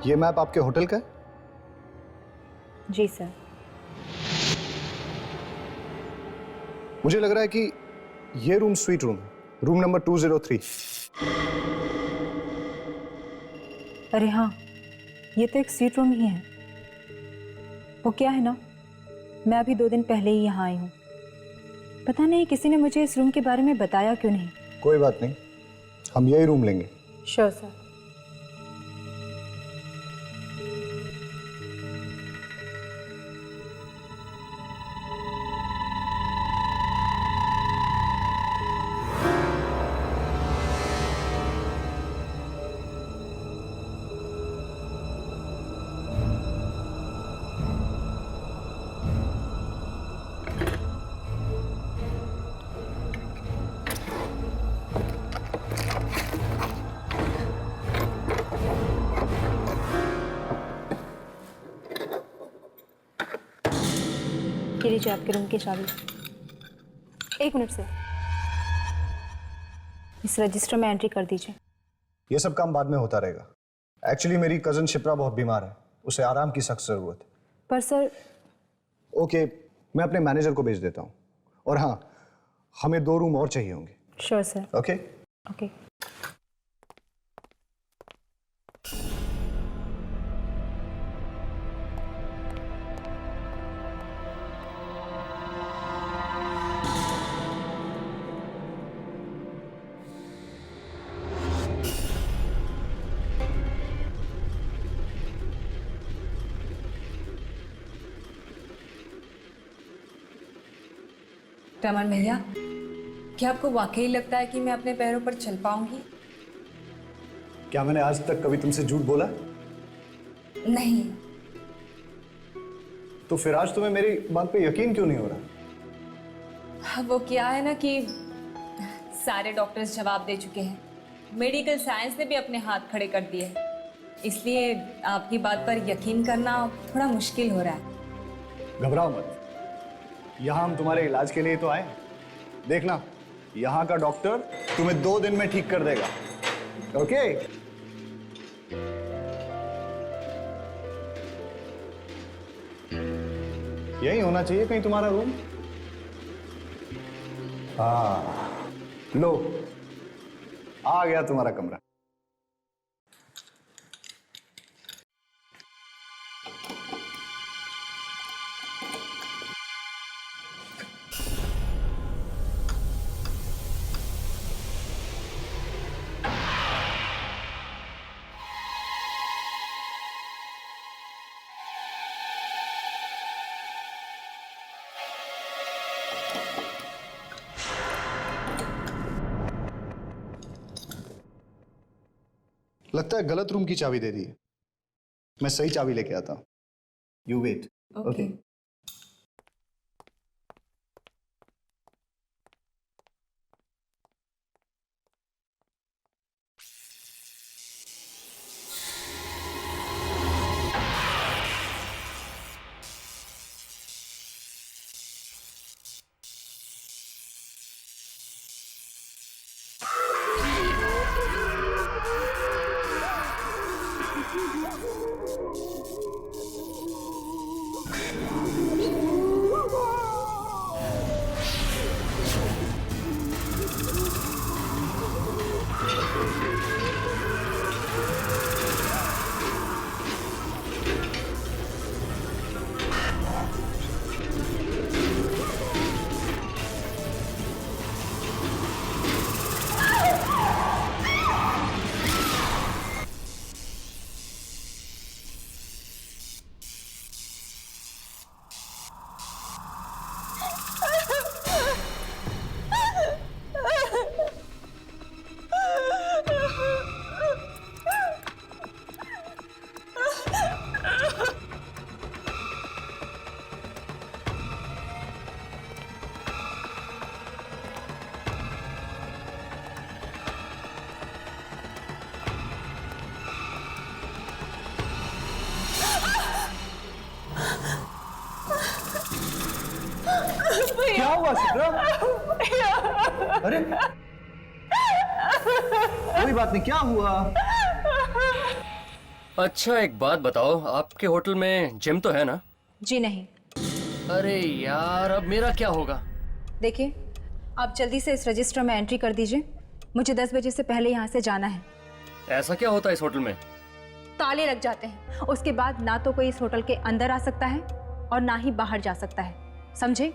ये मैप आपके होटल का है? जी सर। मुझे लग रहा है कि ये रूम स्वीट रूम है, रूम नंबर 203। अरे हाँ, ये तो एक स्वीट रूम ही है। वो क्या है ना, मैं अभी 2 दिन पहले ही यहाँ आई हूँ। पता नहीं किसी ने मुझे इस रूम के बारे में बताया क्यों नहीं। कोई बात नहीं, हम यही रूम लेंगे। Sure sir. ये लीजिए आपके रूम की चाबी। 1 मिनट सर, इस रजिस्टर में एंट्री कर दीजिए। ये सब काम बाद में होता रहेगा। एक्चुअली मेरी कजन शिप्रा बहुत बीमार है, उसे आराम की सख्त जरूरत है। पर सर। ओके, मैं अपने मैनेजर को भेज देता हूँ। और हाँ, हमें 2 रूम और चाहिए होंगे। Sure sir. Okay okay. Raman भैया, क्या आपको वाकई लगता है कि मैं अपने पैरों पर चल पाऊंगी? क्या मैंने आज तक कभी तुमसे झूठ बोला? नहीं। तो फिर आज तुम्हें मेरी बात पे यकीन क्यों नहीं हो रहा? वो क्या है ना कि सारे डॉक्टर्स जवाब दे चुके हैं, मेडिकल साइंस ने भी अपने हाथ खड़े कर दिए हैं, इसलिए आपकी बात पर यकीन करना थोड़ा मुश्किल हो रहा है। घबराओ मत, यहाँ हम तुम्हारे इलाज के लिए तो आए हैं। देखना, यहाँ का डॉक्टर तुम्हें 2 दिन में ठीक कर देगा। ओके? यही होना चाहिए कहीं तुम्हारा रूम। हाँ, लो, आ गया तुम्हारा कमरा। लगता है गलत रूम की चाबी दे दी है। मैं सही चाबी लेके आता हूं। You wait. ओके। क्या हुआ सिद्रा? अरे कोई बात नहीं, क्या हुआ? अच्छा एक बात बताओ, आपके होटल में जिम तो है ना? जी नहीं। अरे यार, अब मेरा क्या होगा? देखिए, आप जल्दी से इस रजिस्टर में एंट्री कर दीजिए। मुझे 10 बजे से पहले यहाँ से जाना है। ऐसा क्या होता है इस होटल में? ताले लग जाते हैं, उसके बाद ना तो कोई इस होटल के अंदर आ सकता है और ना ही बाहर जा सकता है, समझे?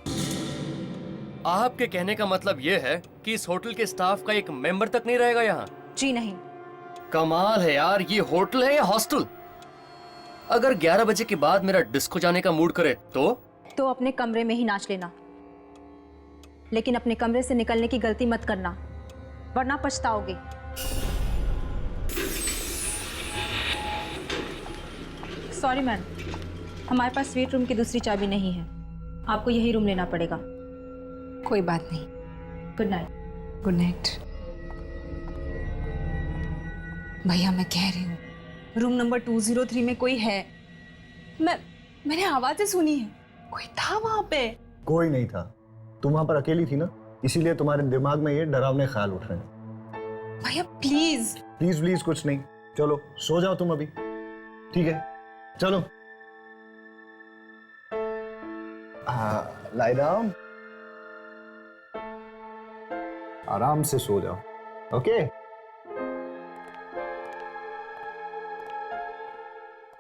आपके कहने का मतलब ये है कि इस होटल के स्टाफ का एक मेंबर तक नहीं रहेगा यहाँ? जी नहीं। कमाल है यार, ये होटल है या हॉस्टल? अगर 11 बजे के बाद मेरा डिस्को जाने का मूड करे तो अपने कमरे में ही नाच लेना, लेकिन अपने कमरे से निकलने की गलती मत करना, वरना पछताओगे। सॉरी मैम, हमारे पास स्वीट रूम की दूसरी चाबी नहीं है, आपको यही रूम लेना पड़ेगा। कोई बात नहीं। Good night. Good night. भैया मैं कह रही हूँ, रूम नंबर 203 में कोई है। मैंने आवाजें सुनी है, कोई था वहां पे। कोई नहीं था, तुम वहां पर अकेली थी ना, इसीलिए तुम्हारे दिमाग में ये डरावने ख्याल उठ रहे हैं। भैया प्लीज। प्लीज प्लीज कुछ नहीं, चलो सो जाओ तुम अभी। ठीक है, चलो। लाई डाउन, आराम से सो जाओ। Okay,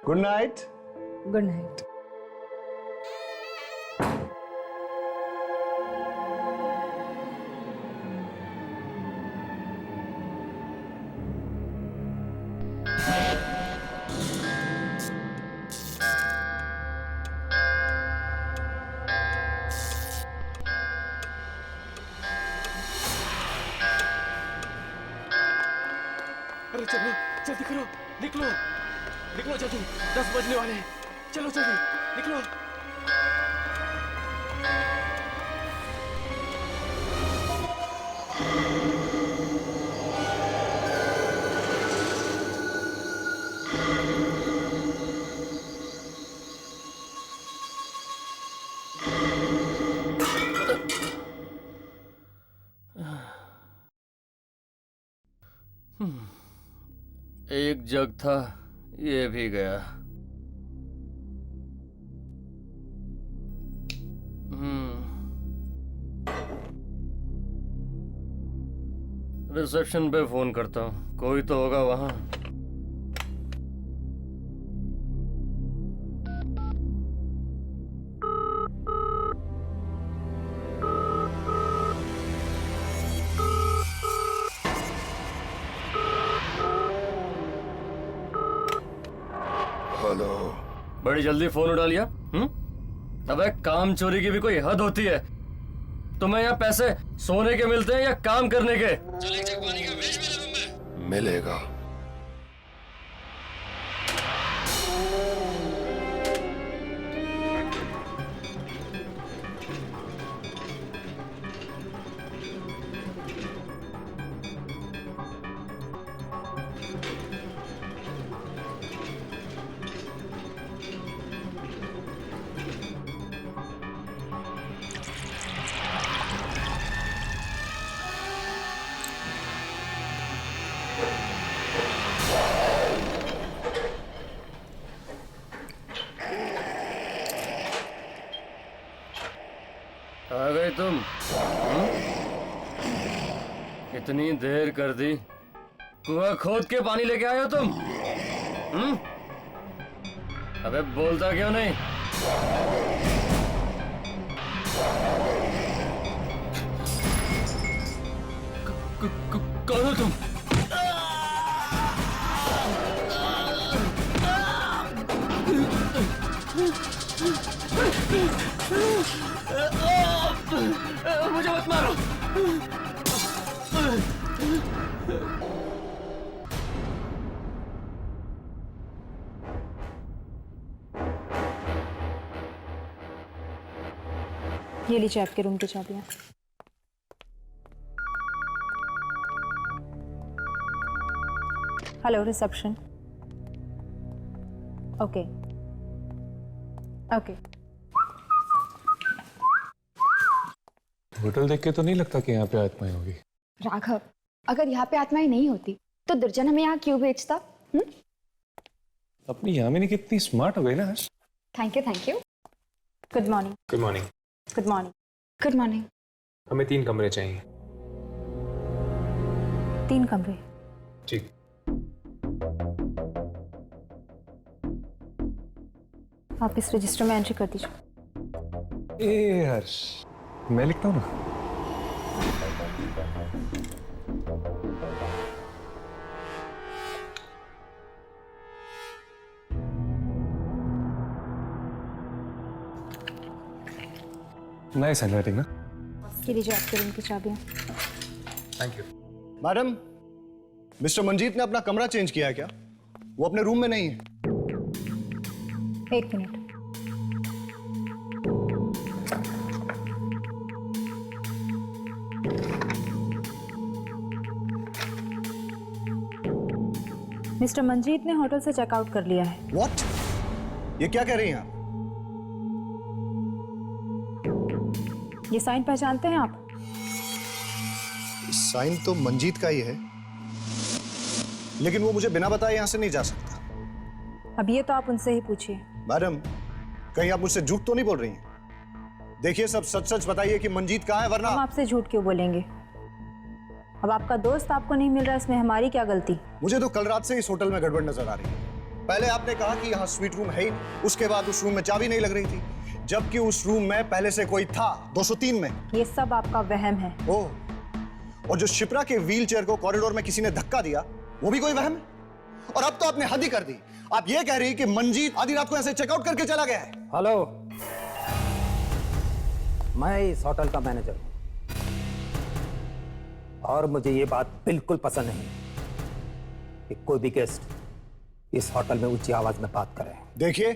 good night. Good night. अरे चलो जल्दी करो, निकलो निकलो जल्दी, 10 बजने वाले हैं, चलो जल्दी निकलो। एक जग था, ये भी गया। रिसेप्शन पे फोन करता हूँ, कोई तो होगा वहां। हेलो। बड़ी जल्दी फोन उठा लिया। अबे काम चोरी की भी कोई हद होती है। तुम्हें यहाँ पैसे सोने के मिलते हैं या काम करने के? चल एक जग पानी का भेज मेरे रूम में। मिलेगा। आ गए तुम? इतनी देर कर दी, कुआं खोद के पानी लेके आए हो तुम? अबे बोलता क्यों नहीं? कौन हो तुम? मुझे मत मारो। ये लीजिए आपके रूम की चाबियां। Hello reception. Okay okay. Hotel देख के तो नहीं लगता कि यहाँ पे आत्माएं होगी। राघव, अगर यहाँ पे आत्माएं नहीं होती तो दुर्जन हमें यहाँ क्यों भेजता? अपनी यामिनी कितनी स्मार्ट हो गई ना आज। Thank you thank you. Good morning. Good morning. Good morning. Good morning. हमें 3 कमरे चाहिए। 3 कमरे? ठीक। आप इस रजिस्टर में एंट्री कर दीजिए। ए हर्ष, मैं लिखता हूँ ना। नाइस हैंडराइटिंग ना। ये लीजिए आपके रूम की चाबियां। Thank you. Madam, mister Manjeet ने अपना कमरा चेंज किया है क्या? वो अपने रूम में नहीं है। 1 मिनट। मिस्टर मंजीत ने होटल से चेकआउट कर लिया है। व्हाट? ये क्या कह रही हैं आप? ये साइन पहचानते हैं आप? साइन तो मंजीत का ही है, लेकिन वो मुझे बिना बताए यहां से नहीं जा सकता। अब ये तो आप उनसे ही पूछिए। मैडम, कहीं आप मुझसे झूठ तो नहीं बोल रही हैं? देखिए, सब सच सच बताइए कि मंजीत कहाँ है, वरना हम आपसे झूठ क्यों बोलेंगे? अब आपका दोस्त आपको नहीं मिल रहा, इसमें हमारी क्या गलती? मुझे तो कल रात से इस होटल में गड़बड़ नजर आ रही है। पहले आपने कहा कि यहाँ स्वीट रूम है ही, उसके बाद उस रूम में चाबी नहीं लग रही थी, जबकि उस रूम में पहले से कोई था 203 में। ये सब आपका वहम है। ओह, और जो शिप्रा के व्हील चेयर को कॉरिडोर में किसी ने धक्का दिया, वो भी कोई वहम है? और अब तो आपने हद ही कर दी। आप ये कह रही कि मंजीत आधी रात को ऐसे चेकआउट करके चला गया है? हेलो, मैं इस होटल का मैनेजर हूं और मुझे ये बात बिल्कुल पसंद नहीं। कि कोई भी गेस्ट इस होटल में ऊंची आवाज में बात करे। देखिए,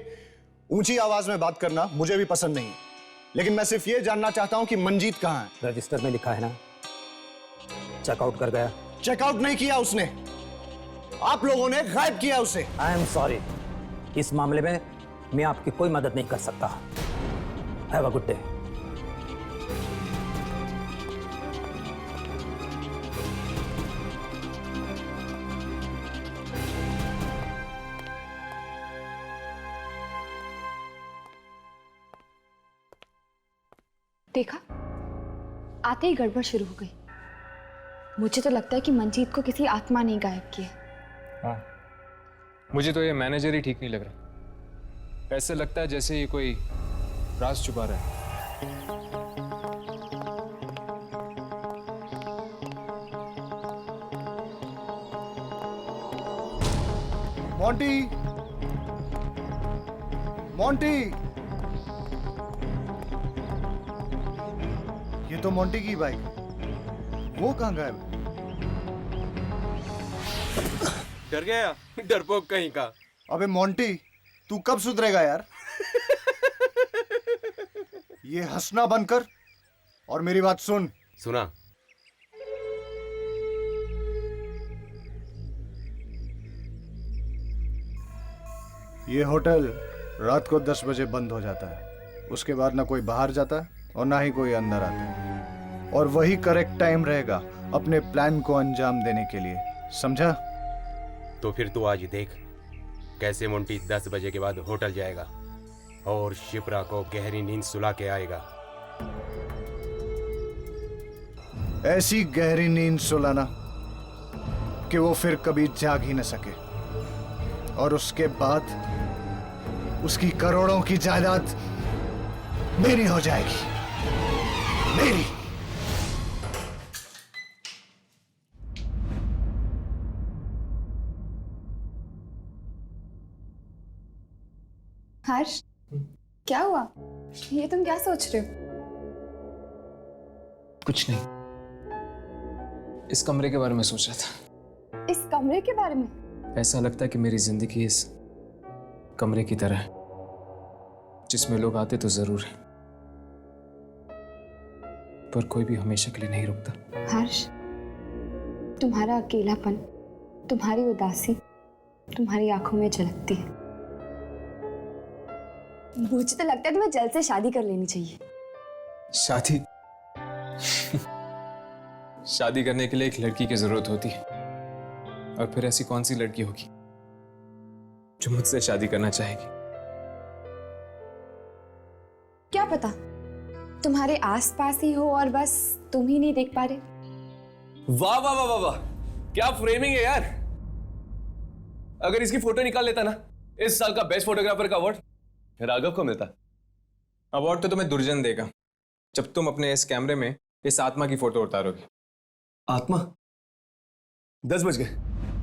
ऊंची आवाज में बात करना मुझे भी पसंद नहीं, लेकिन मैं सिर्फ ये जानना चाहता हूं कि मंजीत कहां है। रजिस्टर में लिखा है ना, चेकआउट कर गया। चेकआउट नहीं किया उसने, आप लोगों ने गायब किया उसे। आई एम सॉरी, इस मामले में मैं आपकी कोई मदद नहीं कर सकता। Have a good day. देखा, आते ही गड़बड़ शुरू हो गई। मुझे तो लगता है कि मंजीत को किसी आत्मा ने गायब किया। हाँ, मुझे तो ये मैनेजर ही ठीक नहीं लग रहा। ऐसे लगता है जैसे ये कोई राज छुपा रहा है। मोंटी, मोंटी, ये तो मोंटी की बाइक, वो कहां गायब है? डर गया, डरपोक कहीं का। अबे मोंटी, तू कब सुधरेगा यार? ये हंसना बंद कर और मेरी बात सुन। सुना। ये होटल रात को 10 बजे बंद हो जाता है। उसके बाद ना कोई बाहर जाता और ना ही कोई अंदर आता, और वही करेक्ट टाइम रहेगा अपने प्लान को अंजाम देने के लिए, समझा? तो फिर तू आज देख कैसे मोंटी 10 बजे के बाद होटल जाएगा और शिप्रा को गहरी नींद सुला के आएगा। ऐसी गहरी नींद सुलाना कि वो फिर कभी जाग ही न सके, और उसके बाद उसकी करोड़ों की जायदाद मेरी हो जाएगी, मेरी। हर्ष, क्या हुआ? ये तुम क्या सोच रहे हो? कुछ नहीं, इस कमरे के बारे में सोच रहा था। इस कमरे के बारे में? ऐसा लगता है कि मेरी जिंदगी इस कमरे की तरह है, जिसमें लोग आते तो जरूर हैं, पर कोई भी हमेशा के लिए नहीं रुकता। हर्ष, तुम्हारा अकेलापन, तुम्हारी उदासी तुम्हारी आंखों में झलकती है। मुझे तो लगता है तुम्हें जल्द से शादी कर लेनी चाहिए। शादी? शादी करने के लिए एक लड़की की जरूरत होती है, और फिर ऐसी कौन सी लड़की होगी जो मुझसे शादी करना चाहेगी? क्या पता तुम्हारे आसपास ही हो और बस तुम ही नहीं देख पा रहे। वाह वाह वाह वाह वाह, क्या फ्रेमिंग है यार। अगर इसकी फोटो निकाल लेता ना, इस साल का बेस्ट फोटोग्राफर का अवार्ड राघव को मिलता। अवार्ड तो तुम्हें दुर्जन देगा जब तुम अपने इस कैमरे में इस आत्मा की फोटो उतारोगे। आत्मा? 10 बज गए,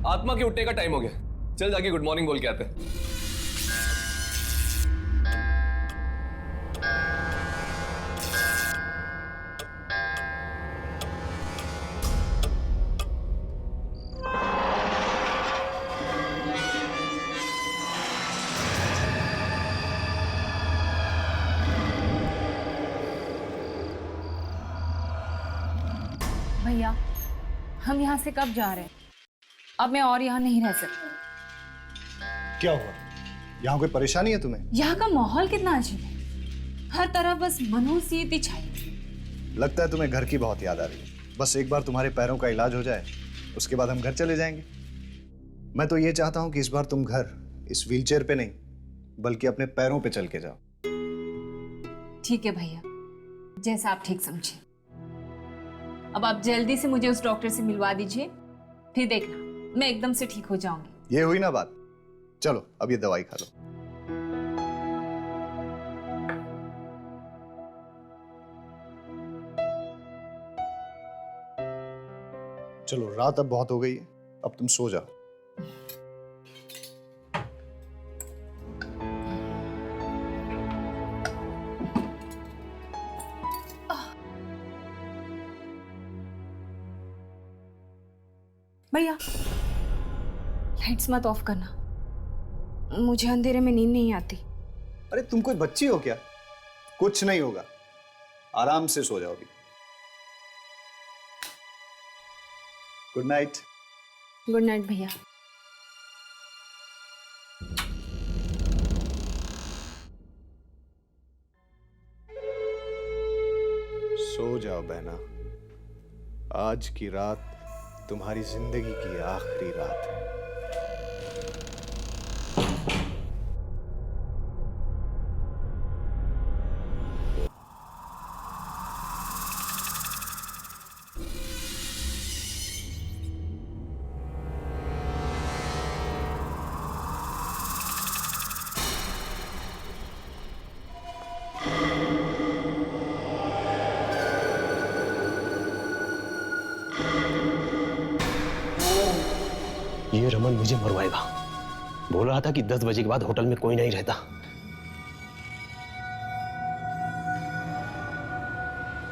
आत्मा के उठने का टाइम हो गया। चल जाके गुड मॉर्निंग बोल के आते हैं। भैया, हम यहाँ से कब जा रहे हैं? अब मैं और यहाँ नहीं रह सकती। क्या हुआ? यहाँ कोई परेशानी है तुम्हें? यहाँ का माहौल कितना अजीब है, हर तरफ बस मनहूसियत छाई। लगता है तुम्हें घर की बहुत याद आ रही है। बस एक बार तुम्हारे पैरों का इलाज हो जाए, उसके बाद हम घर चले जाएंगे। मैं तो ये चाहता हूँ कि इस बार तुम घर इस व्हीलचेयर पे नहीं, बल्कि अपने पैरों पे चल के जाओ। ठीक है भैया, जैसा आप ठीक समझे। अब आप जल्दी से मुझे उस डॉक्टर से मिलवा दीजिए, फिर देखना मैं एकदम से ठीक हो जाऊंगी। ये हुई ना बात। चलो अब ये दवाई खा लो। चलो, रात अब बहुत हो गई है, अब तुम सो जाओ। भैया, लाइट्स मत ऑफ करना, मुझे अंधेरे में नींद नहीं आती। अरे तुम कोई बच्ची हो क्या? कुछ नहीं होगा, आराम से सो जाओ अभी। Good night. गुड नाइट भैया। सो जाओ बहना, आज की रात तुम्हारी जिंदगी की आखिरी रात है। ये रमन मुझे मरवाएगा। बोल रहा था कि 10 बजे के बाद होटल में कोई नहीं रहता।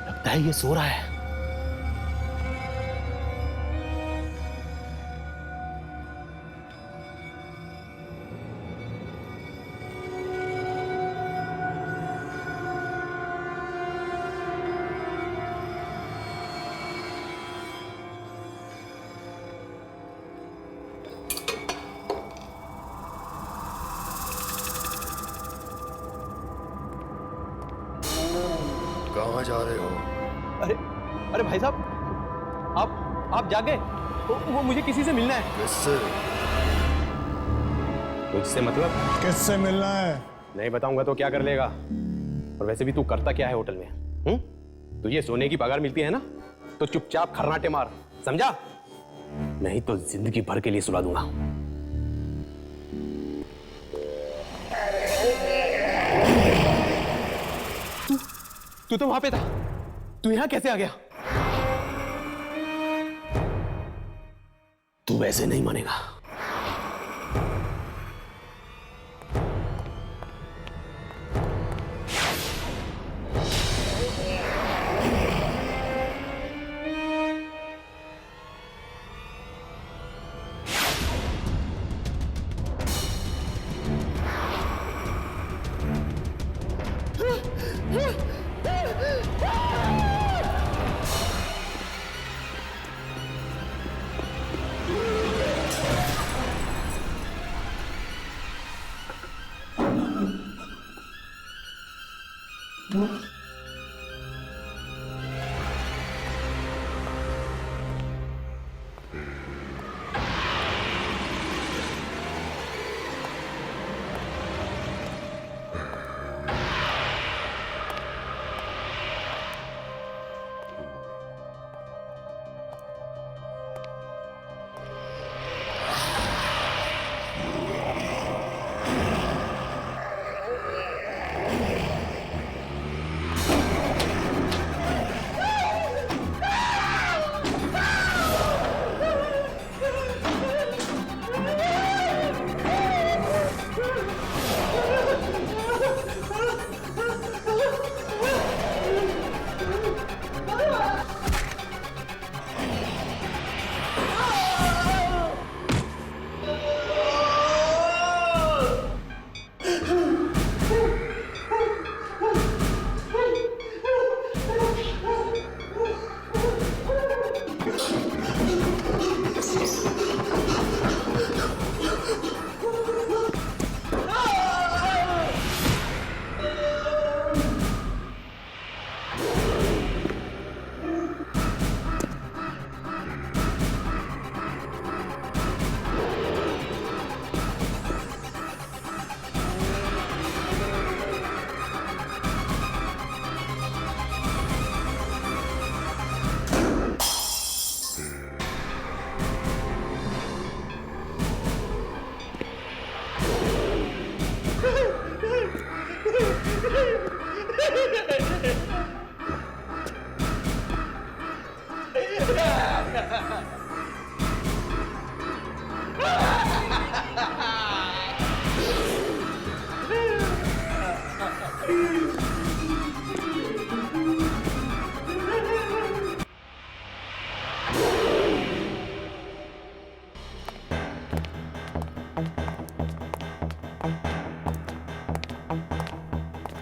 लगता है ये सो रहा है। कहाँ जा रहे हो? अरे अरे भाई साहब, आप जागे? वो मुझे किसी से मिलना है। किससे? मुझसे मतलब? किससे मिलना है? नहीं बताऊंगा तो क्या कर लेगा? और वैसे भी तू करता क्या है होटल में? तुझे सोने की पगार मिलती है ना, तो चुपचाप खर्राटे मार, समझा? नहीं तो जिंदगी भर के लिए सुला दूंगा। तू तो वहां पे था, तू यहां कैसे आ गया? तू वैसे नहीं मानेगा।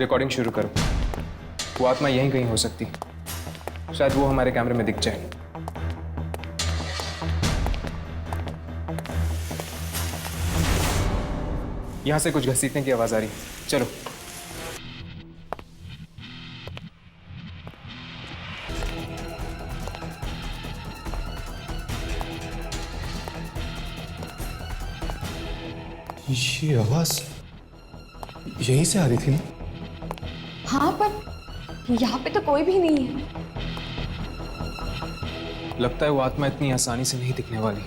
रिकॉर्डिंग शुरू करो। वो आत्मा यहीं कहीं हो सकती, शायद वो हमारे कैमरे में दिख जाए। यहां से कुछ घसीटने की आवाज आ रही है, चलो। ये आवाज यहीं से आ रही थी ना? हाँ, पर यहाँ पे तो कोई भी नहीं है। लगता है वो आत्मा इतनी आसानी से नहीं दिखने वाली।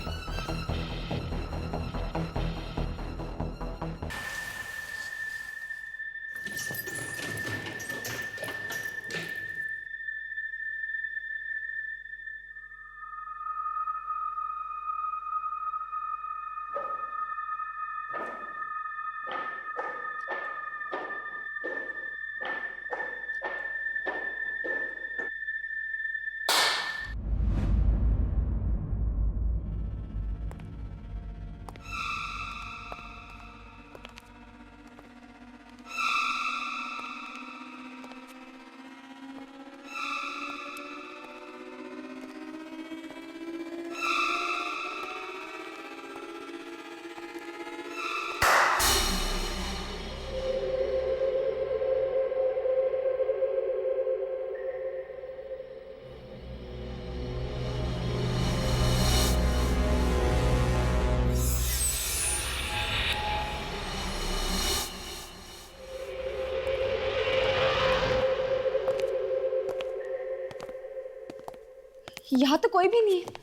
यहाँ तो कोई भी नहीं है।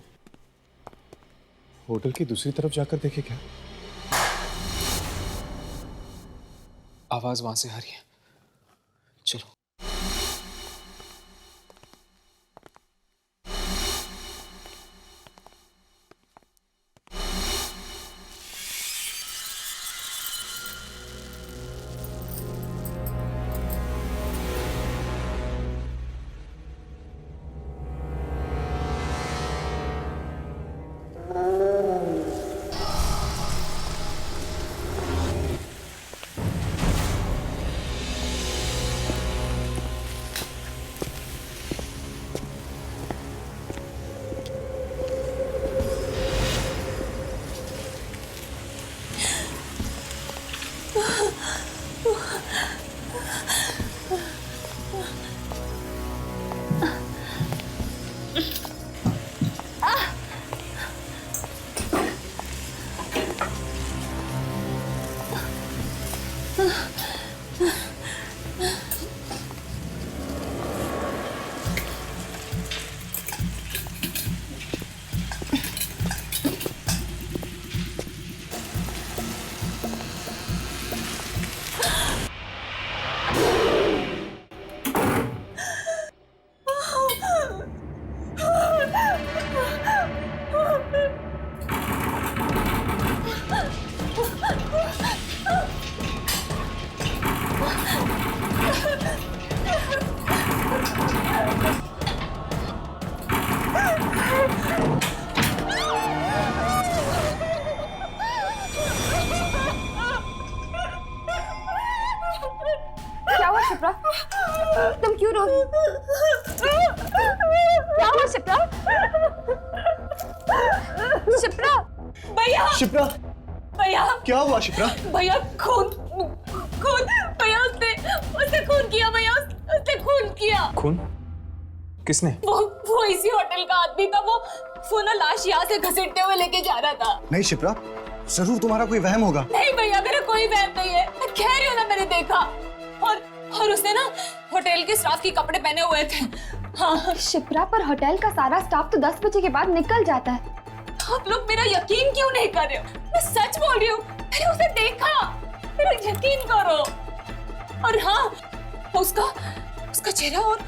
होटल की दूसरी तरफ जाकर देखे क्या? आवाज वहां से आ रही है, चलो। क्या हुआ शिप्रा? तुम क्यों रो रही हो? क्या हुआ शिप्रा? शिप्रा! भैया! शिप्रा! भैया! क्या हुआ शिप्रा? भैया खून भैया उसने खून किया भैया, उसने खून किया। खून? किसने? वो इसी होटल का आदमी था। वो ना लाश यहाँ से घसीटते हुए लेके जा रहा था। नहीं शिप्रा, जरूर तुम्हारा कोई वहम होगा। नहीं भैया, मेरा कोई वहम नहीं है, मैं कह रही हूँ ना, मैंने देखा। और उसने ना होटल के स्टाफ के कपड़े पहने हुए थे। हाँ शिप्रा, पर होटल का सारा स्टाफ तो 10 बजे के बाद निकल जाता है। आप लोग मेरा यकीन क्यों नहीं कर रहे हो? मैं सच बोल रही हूँ, मैंने उसे देखा, मेरा यकीन करो। और हाँ, उसका चेहरा और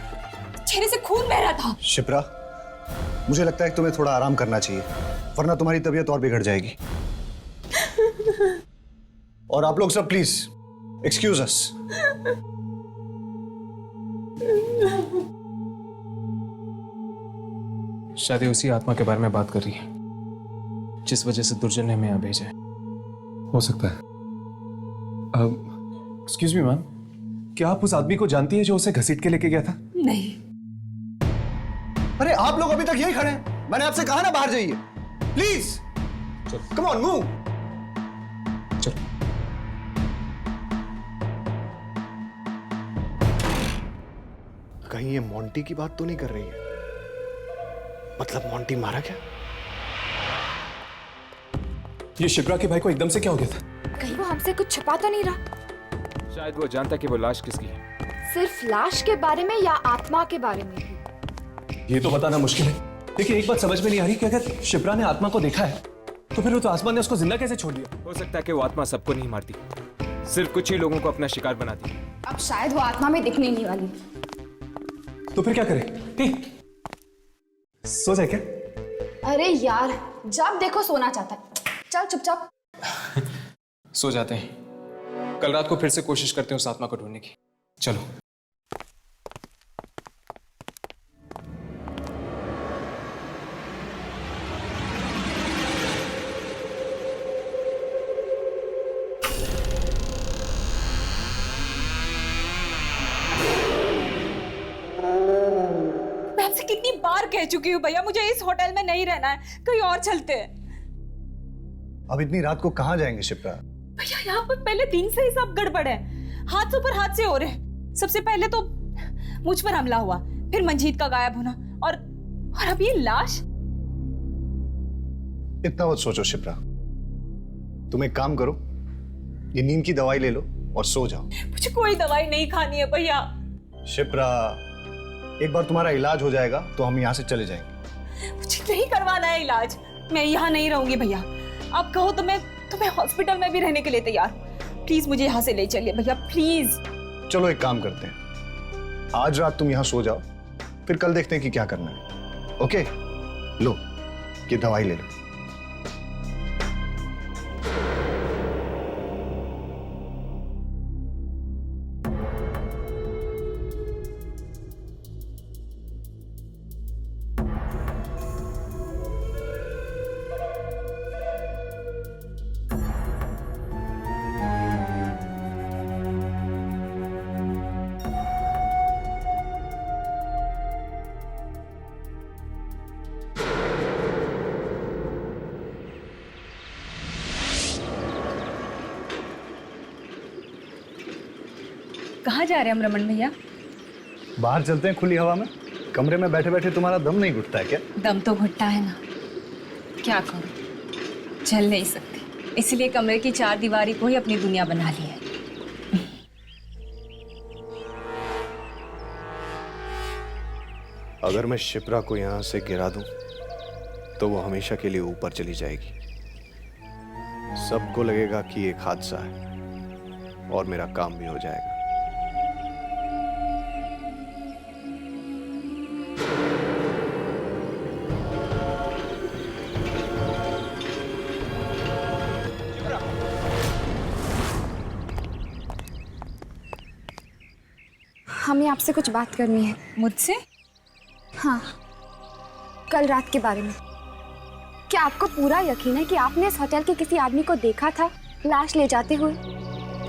चेहरे से खून बह रहा था। शिप्रा, मुझे लगता है कि तुम्हें थोड़ा आराम करना चाहिए, वरना तुम्हारी तबीयत और बिगड़ जाएगी। और आप लोग सब प्लीज एक्सक्यूज अस। शायद उसी आत्मा के बारे में बात कर रही है जिस वजह से दुर्जन ने हमें यहाँ भेजा है। हो सकता है। एक्सक्यूज मी मैम, क्या आप उस आदमी को जानती है जो उसे घसीट के लेके गया था? नहीं। अरे आप लोग अभी तक यही खड़े हैं। मैंने आपसे कहा ना बाहर जाइए प्लीज। Come on move. कहीं ये मोंटी की बात तो नहीं कर रही है? मतलब मोंटी मारा क्या? ये शिप्रा के भाई को एकदम से क्या हो गया था? कहीं वो हमसे कुछ छुपा तो नहीं रहा? शायद वो जानता कि वो लाश किसकी है। सिर्फ लाश के बारे में या आत्मा के बारे में भी? ये तो बताना मुश्किल है, लेकिन एक बात समझ में नहीं आ रही कि अगर शिप्रा ने आत्मा को देखा है तो फिर वो तो आसमान ने उसको जिंदा कैसे छोड़ दिया? हो सकता है कि वो आत्मा सबको नहीं मारती, सिर्फ कुछ ही लोगों को अपना शिकार बनाती। अब शायद वो आत्मा में दिखने नहीं वाली। तो फिर क्या करें? सो जाए क्या? अरे यार, जब देखो सोना चाहता है। चल चुपचाप सो जाते हैं। कल रात को फिर से कोशिश करते हैं उस आत्मा को ढूंढने की। चलो। मैं आपसे कितनी बार कह चुकी हूँ भैया, मुझे इस होटल में नहीं रहना है, कहीं और चलते हैं। अब इतनी रात को कहाँ जाएंगे शिप्रा? भैया यहाँ पर पहले दिन से ही सब गड़बड़ है, हादसों पर हादसे हो रहे हैं। सबसे पहले तो मुझ पर हमला हुआ, फिर मंजीत का गायब होना, और अब ये लाश। इतना मत सोचो शिप्रा, तुम एक काम करो, ये नींद की दवाई ले लो और सो जाओ। मुझे कोई दवाई नहीं खानी है भैया। शिप्रा, एक बार तुम्हारा इलाज हो जाएगा तो हम यहाँ से चले जाएंगे। मुझे नहीं करवाना है इलाज, मैं यहाँ नहीं रहूंगी भैया। आप कहो तो मैं हॉस्पिटल में भी रहने के लिए तैयार हूँ। प्लीज मुझे यहाँ से ले चलिए भैया, प्लीज। चलो एक काम करते हैं, आज रात तुम यहाँ सो जाओ, फिर कल देखते हैं कि क्या करना है। ओके, लो ये दवाई ले लो। कहाँ जा रहे हैं हम रमन भैया? बाहर चलते हैं खुली हवा में। कमरे में बैठे बैठे तुम्हारा दम नहीं घुटता है क्या? दम तो घुटता है ना, क्या करूं, चल नहीं सकती, इसलिए कमरे की चार दीवारी को ही अपनी दुनिया बना ली है। अगर मैं शिप्रा को यहाँ से गिरा दूं तो वो हमेशा के लिए ऊपर चली जाएगी। सबको लगेगा कि एक हादसा है और मेरा काम भी हो जाएगा। हमें आपसे कुछ बात करनी है। मुझसे? हाँ, कल रात के बारे में। क्या आपको पूरा यकीन है कि आपने इस होटल के किसी आदमी को देखा था लाश ले जाते हुए?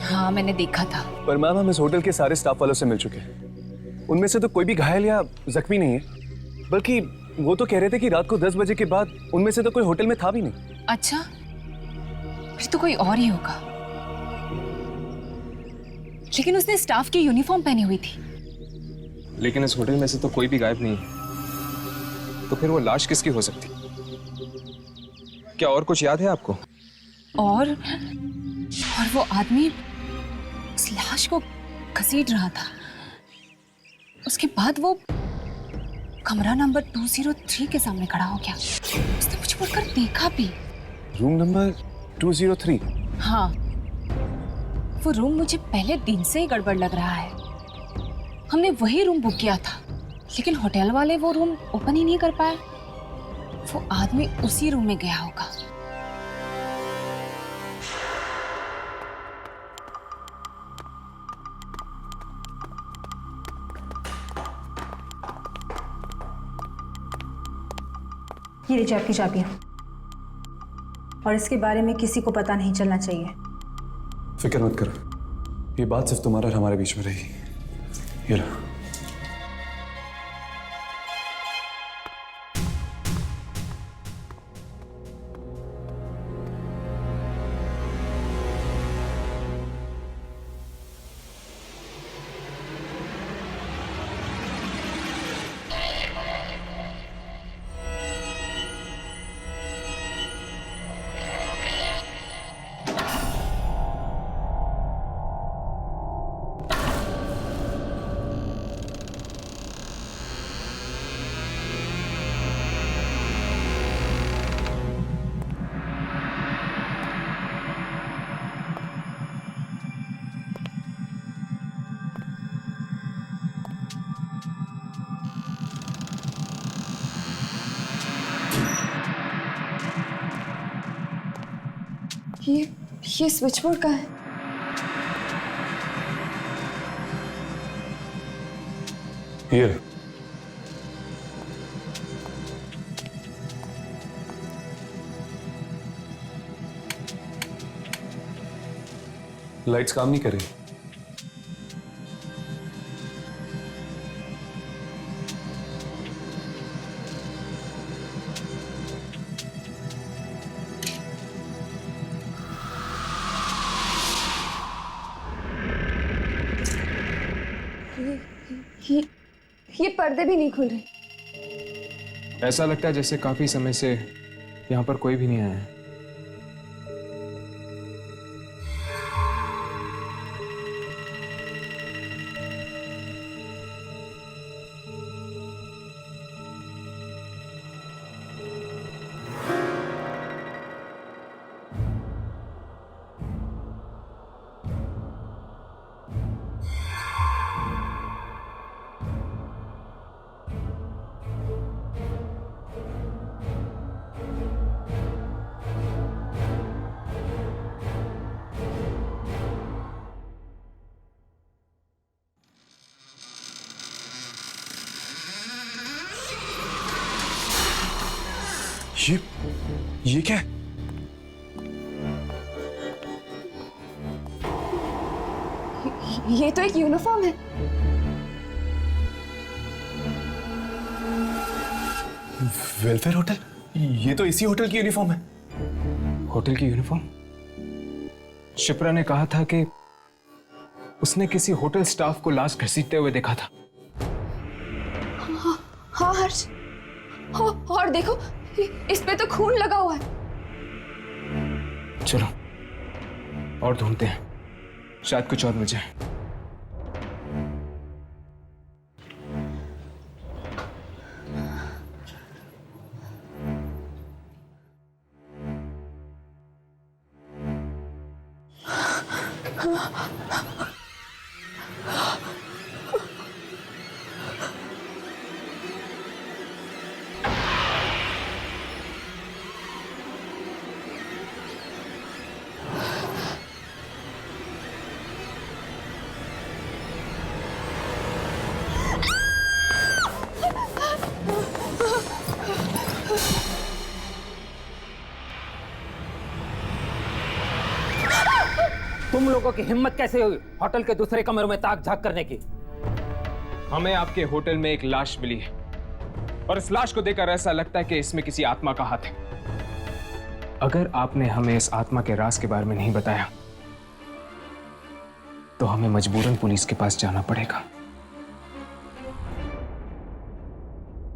हाँ, मैंने देखा था। पर मैम, हम इस होटल के सारे स्टाफ वालों से मिल चुके हैं, उनमें से तो कोई भी घायल या जख्मी नहीं है। बल्कि वो तो कह रहे थे कि रात को 10 बजे के बाद उनमें से तो कोई होटल में था भी नहीं। अच्छा, फिर तो कोई और ही होगा। लेकिन उसने स्टाफ की यूनिफॉर्म पहनी हुई थी। लेकिन इस होटल में से तो कोई भी गायब नहीं है, तो फिर वो लाश किसकी हो सकती? क्या और कुछ याद है आपको? और वो आदमी उस लाश को घसीट रहा था। उसके बाद वो कमरा नंबर 203 के सामने खड़ा हो गया। उसने मुझे मुड़कर देखा भी। Room number 203? हाँ, वो रूम मुझे पहले दिन से ही गड़बड़ लग रहा है। हमने वही रूम बुक किया था, लेकिन होटल वाले वो रूम ओपन ही नहीं कर पाए। वो आदमी उसी रूम में गया होगा। ये लीजिए आपकी चाबियां, और इसके बारे में किसी को पता नहीं चलना चाहिए। फिक्र मत करो, ये बात सिर्फ तुम्हारा और हमारे बीच में रही। ये लो। ये स्विच बोर्ड का है। ये लाइट्स काम नहीं कर रही। ये पर्दे भी नहीं खुल रहे। ऐसा लगता है जैसे काफी समय से यहाँ पर कोई भी नहीं आया है। ये क्या है? ये तो एक यूनिफॉर्म है। Welfare hotel? ये तो इसी होटल की यूनिफॉर्म है। होटल की यूनिफॉर्म? शिप्रा ने कहा था कि उसने किसी होटल स्टाफ को लाश घसीटते हुए देखा था। हाँ हर्ष, और देखो इस पे तो खून लगा हुआ है। चलो और ढूंढते हैं, शायद कुछ और मिल जाए। तुम लोगों की हिम्मत कैसे हुई होटल के दूसरे कमरे में ताक झांक करने की? हमें आपके होटल में एक लाश मिली है और इस लाश को देखकर ऐसा लगता है कि इसमें किसी आत्मा का हाथ है। अगर आपने हमें इस आत्मा के राज के बारे में नहीं बताया तो हमें मजबूरन पुलिस के पास जाना पड़ेगा।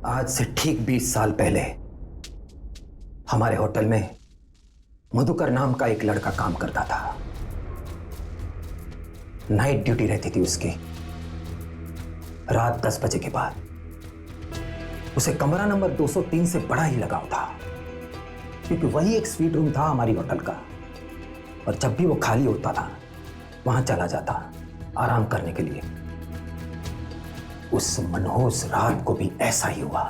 आज से ठीक 20 साल पहले हमारे होटल में मधुकर नाम का एक लड़का काम करता था। नाइट ड्यूटी रहती थी उसकी। रात 10 बजे के बाद उसे कमरा नंबर 203 से बड़ा ही लगाव था, क्योंकि वही एक स्वीट रूम था हमारी होटल का, और जब भी वो खाली होता था वहां चला जाता आराम करने के लिए। उस मनहूस रात को भी ऐसा ही हुआ।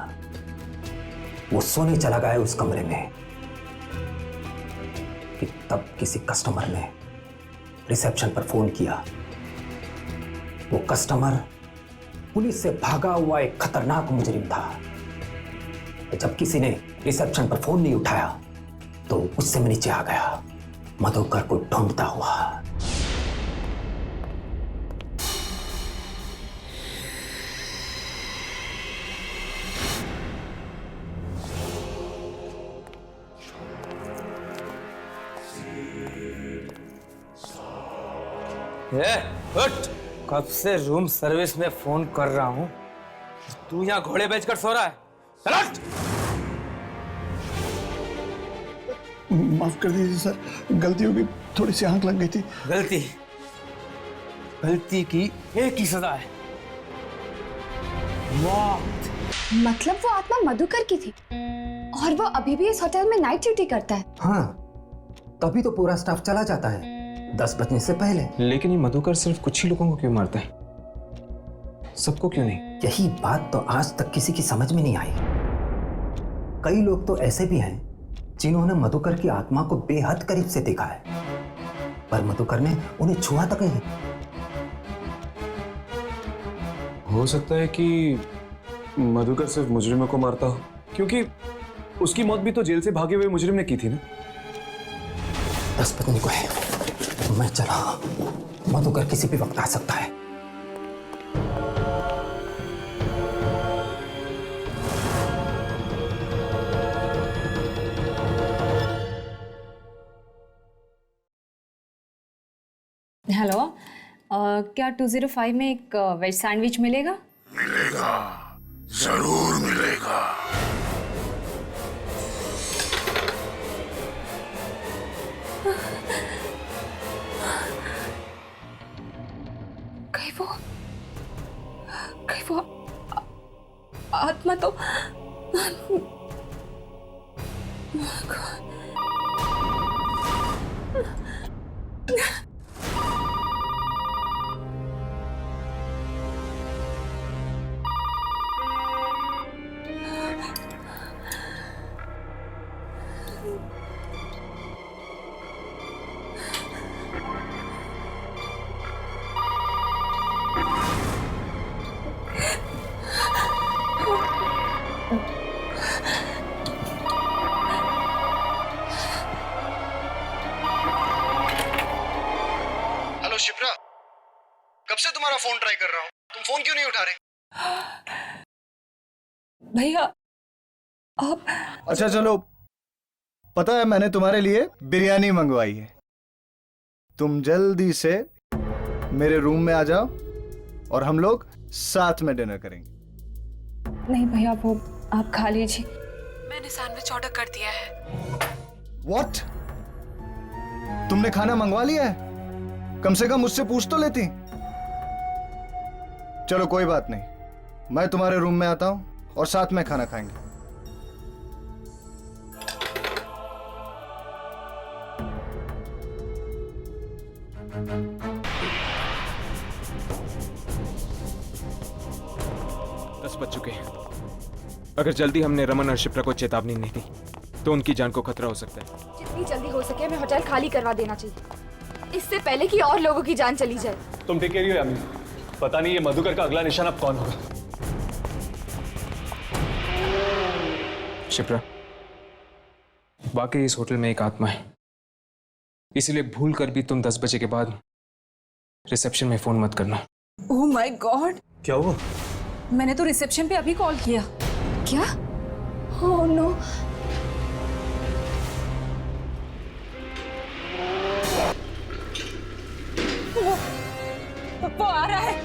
वो सोने चला गया उस कमरे में कि तब किसी कस्टमर ने रिसेप्शन पर फोन किया। वो कस्टमर पुलिस से भागा हुआ एक खतरनाक मुजरिम था। जब किसी ने रिसेप्शन पर फोन नहीं उठाया तो उससे मैं नीचे आ गया, मधुकर को ढूंढता हुआ। उठ। कब से रूम सर्विस में फोन कर रहा हूँ, तू यहाँ घोड़े बेचकर सो रहा है। चल उठ। माफ कर दीजिए सर, गलती हो गई, थोड़ी सी आंख लग गई थी। गलती की एक ही सजा है, मौत। मतलब वो आत्मा मधुकर की थी और वो अभी भी इस होटल में नाइट ड्यूटी करता है। हाँ, तभी तो पूरा स्टाफ चला जाता है 10 बजने से पहले। लेकिन ये मधुकर सिर्फ कुछ ही लोगों को क्यों मारता है, सबको क्यों नहीं? यही बात तो आज तक किसी की समझ में नहीं आई। कई लोग तो ऐसे भी हैं जिन्होंने मधुकर की आत्मा को बेहद करीब से देखा है, पर मधुकर ने उन्हें छुआ तक नहीं। हो सकता है कि मधुकर सिर्फ मुजरिमों को मारता हो, क्योंकि उसकी मौत भी तो जेल से भागे हुए मुजरिम ने की थी ना। 10 बजने को है, मैं चला। मधुकर किसी भी वक्त आ सकता है। हेलो, क्या 205 में एक वेज सैंडविच मिलेगा? मिलेगा, जरूर मिलेगा। कहीं वो आत्मा तो हेलो शिप्रा, कब से तुम्हारा फोन ट्राई कर रहा हूँ, तुम फोन क्यों नहीं उठा रहे? भैया आप। अच्छा चलो, पता है मैंने तुम्हारे लिए बिरयानी मंगवाई है। तुम जल्दी से मेरे रूम में आ जाओ और हम लोग साथ में डिनर करेंगे। नहीं भैया, वो आप खा लीजिए। मैंने सैंडविच ऑर्डर कर दिया है। What? तुमने खाना मंगवा लिया है? कम से कम मुझसे पूछ तो लेती। चलो कोई बात नहीं, मैं तुम्हारे रूम में आता हूं और साथ में खाना खाएंगे। बज चुके हैं। अगर जल्दी हमने रमन और शिप्रा को चेतावनी नहीं दी तो उनकी जान को खतरा हो सकता है। जितनी जल्दी हो सके हमें होटल खाली करवा देना चाहिए, इससे पहले कि और लोगों की जान चली जाए। तुम ठीक कह रही हो यामिनी, पता नहीं ये मधुकर का अगला निशान अब कौन होगा। शिप्रा, वाकई इस होटल में एक आत्मा है, इसलिए भूल कर भी तुम 10 बजे के बाद रिसेप्शन में फोन मत करना। ओह माय गॉड, क्या हुआ? मैंने तो रिसेप्शन पे अभी कॉल किया। क्या? Oh no. वो आ रहा है।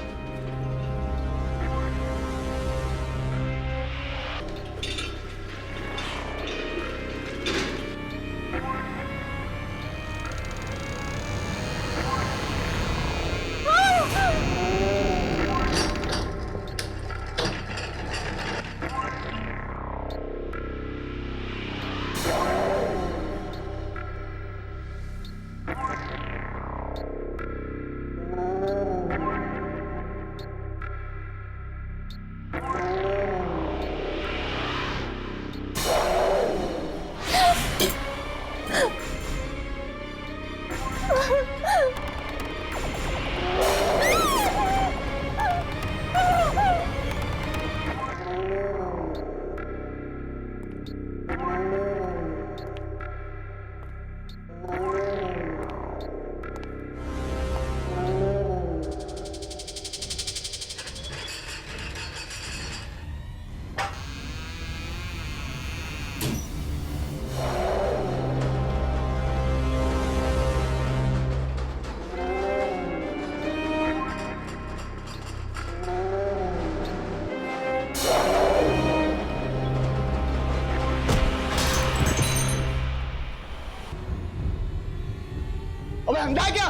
अबे अंधा क्या?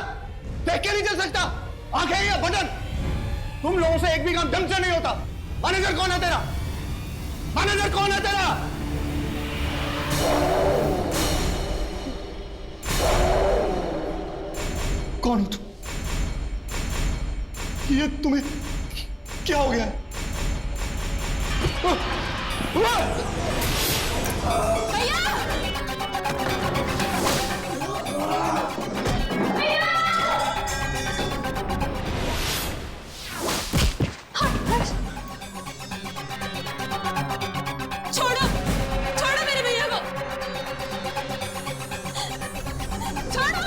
देख के नहीं चल सकता? आंखें या बटन? तुम लोगों से एक भी काम ढंग से नहीं होता। मैनेजर कौन है तेरा? मैनेजर कौन है तेरा? कौन हो तुम? ये तुम्हें क्या हो गया? भैया! छोड़ो छोड़ो मेरे भैया को, छोड़ो।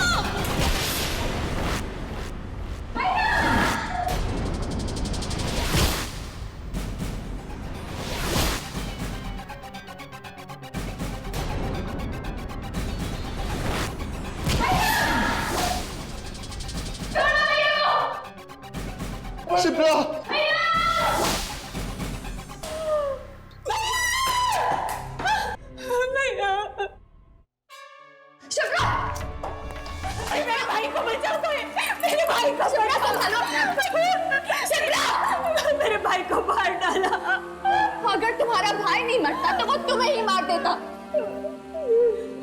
शिप्रा! भैया! शिप्रा! अरे मेरे भाई को बचाओ कोई! मेरे भाई को संभालो! शिप्रा! मेरे भाई को मार डाला। अगर तुम्हारा भाई नहीं मरता तो वो तुम्हें ही मार देता।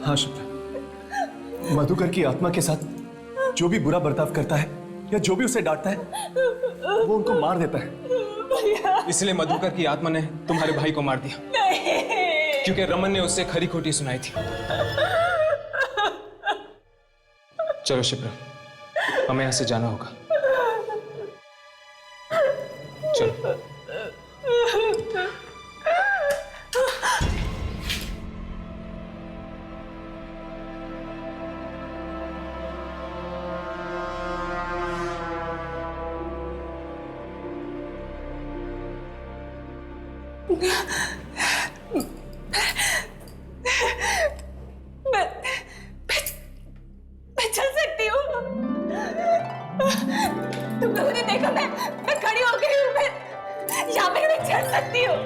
हाँ शिप्रा, मधुकर की आत्मा के साथ जो भी बुरा बर्ताव करता है या जो भी उसे डांटता है वो उनको मार देता है। इसलिए मधुकर की आत्मा ने तुम्हारे भाई को मार दिया। नहीं। क्योंकि रमन ने उससे खरी खोटी सुनाई थी। चलो शिप्रा, हमें यहां से जाना होगा। चलो। मैं चल सकती हूँ। तुम लोगों ने देखा मैं खड़ी हो गई हूँ। मैं यहाँ पे मैं चल सकती हूँ।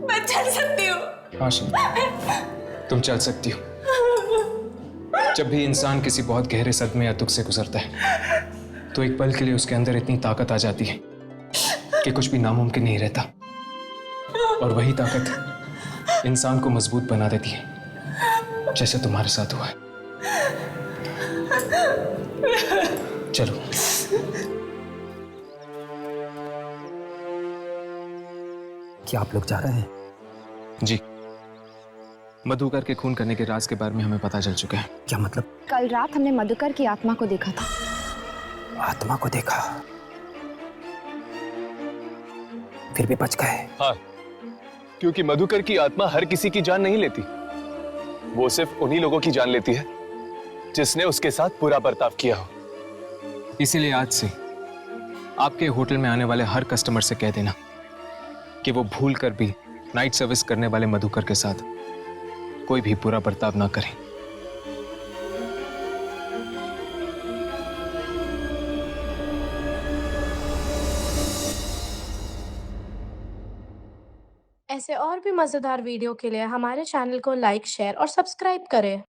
मैं चल सकती हूँ। हाँ शिप्रा, तुम चल सकती हो। जब भी इंसान किसी बहुत गहरे सदमे या दुख से गुजरता है तो एक पल के लिए उसके अंदर इतनी ताकत आ जाती है कि कुछ भी नामुमकिन नहीं रहता। और वही ताकत इंसान को मजबूत बना देती है, जैसे तुम्हारे साथ हुआ है। चलो। क्या आप लोग जा रहे हैं? जी, मधुकर के खून करने के राज के बारे में हमें पता चल चुका है। क्या मतलब? कल रात हमने मधुकर की आत्मा को देखा था। आत्मा को देखा? फिर भी बच गए? हाँ, क्योंकि मधुकर की आत्मा हर किसी की जान नहीं लेती। वो सिर्फ उन्हीं लोगों की जान लेती है जिसने उसके साथ बुरा बर्ताव किया हो। इसीलिए आज से आपके होटल में आने वाले हर कस्टमर से कह देना कि वो भूल कर भी नाइट सर्विस करने वाले मधुकर के साथ कोई भी बुरा बर्ताव ना करें। ऐसे और भी मजेदार वीडियो के लिए हमारे चैनल को लाइक, शेयर और सब्सक्राइब करें।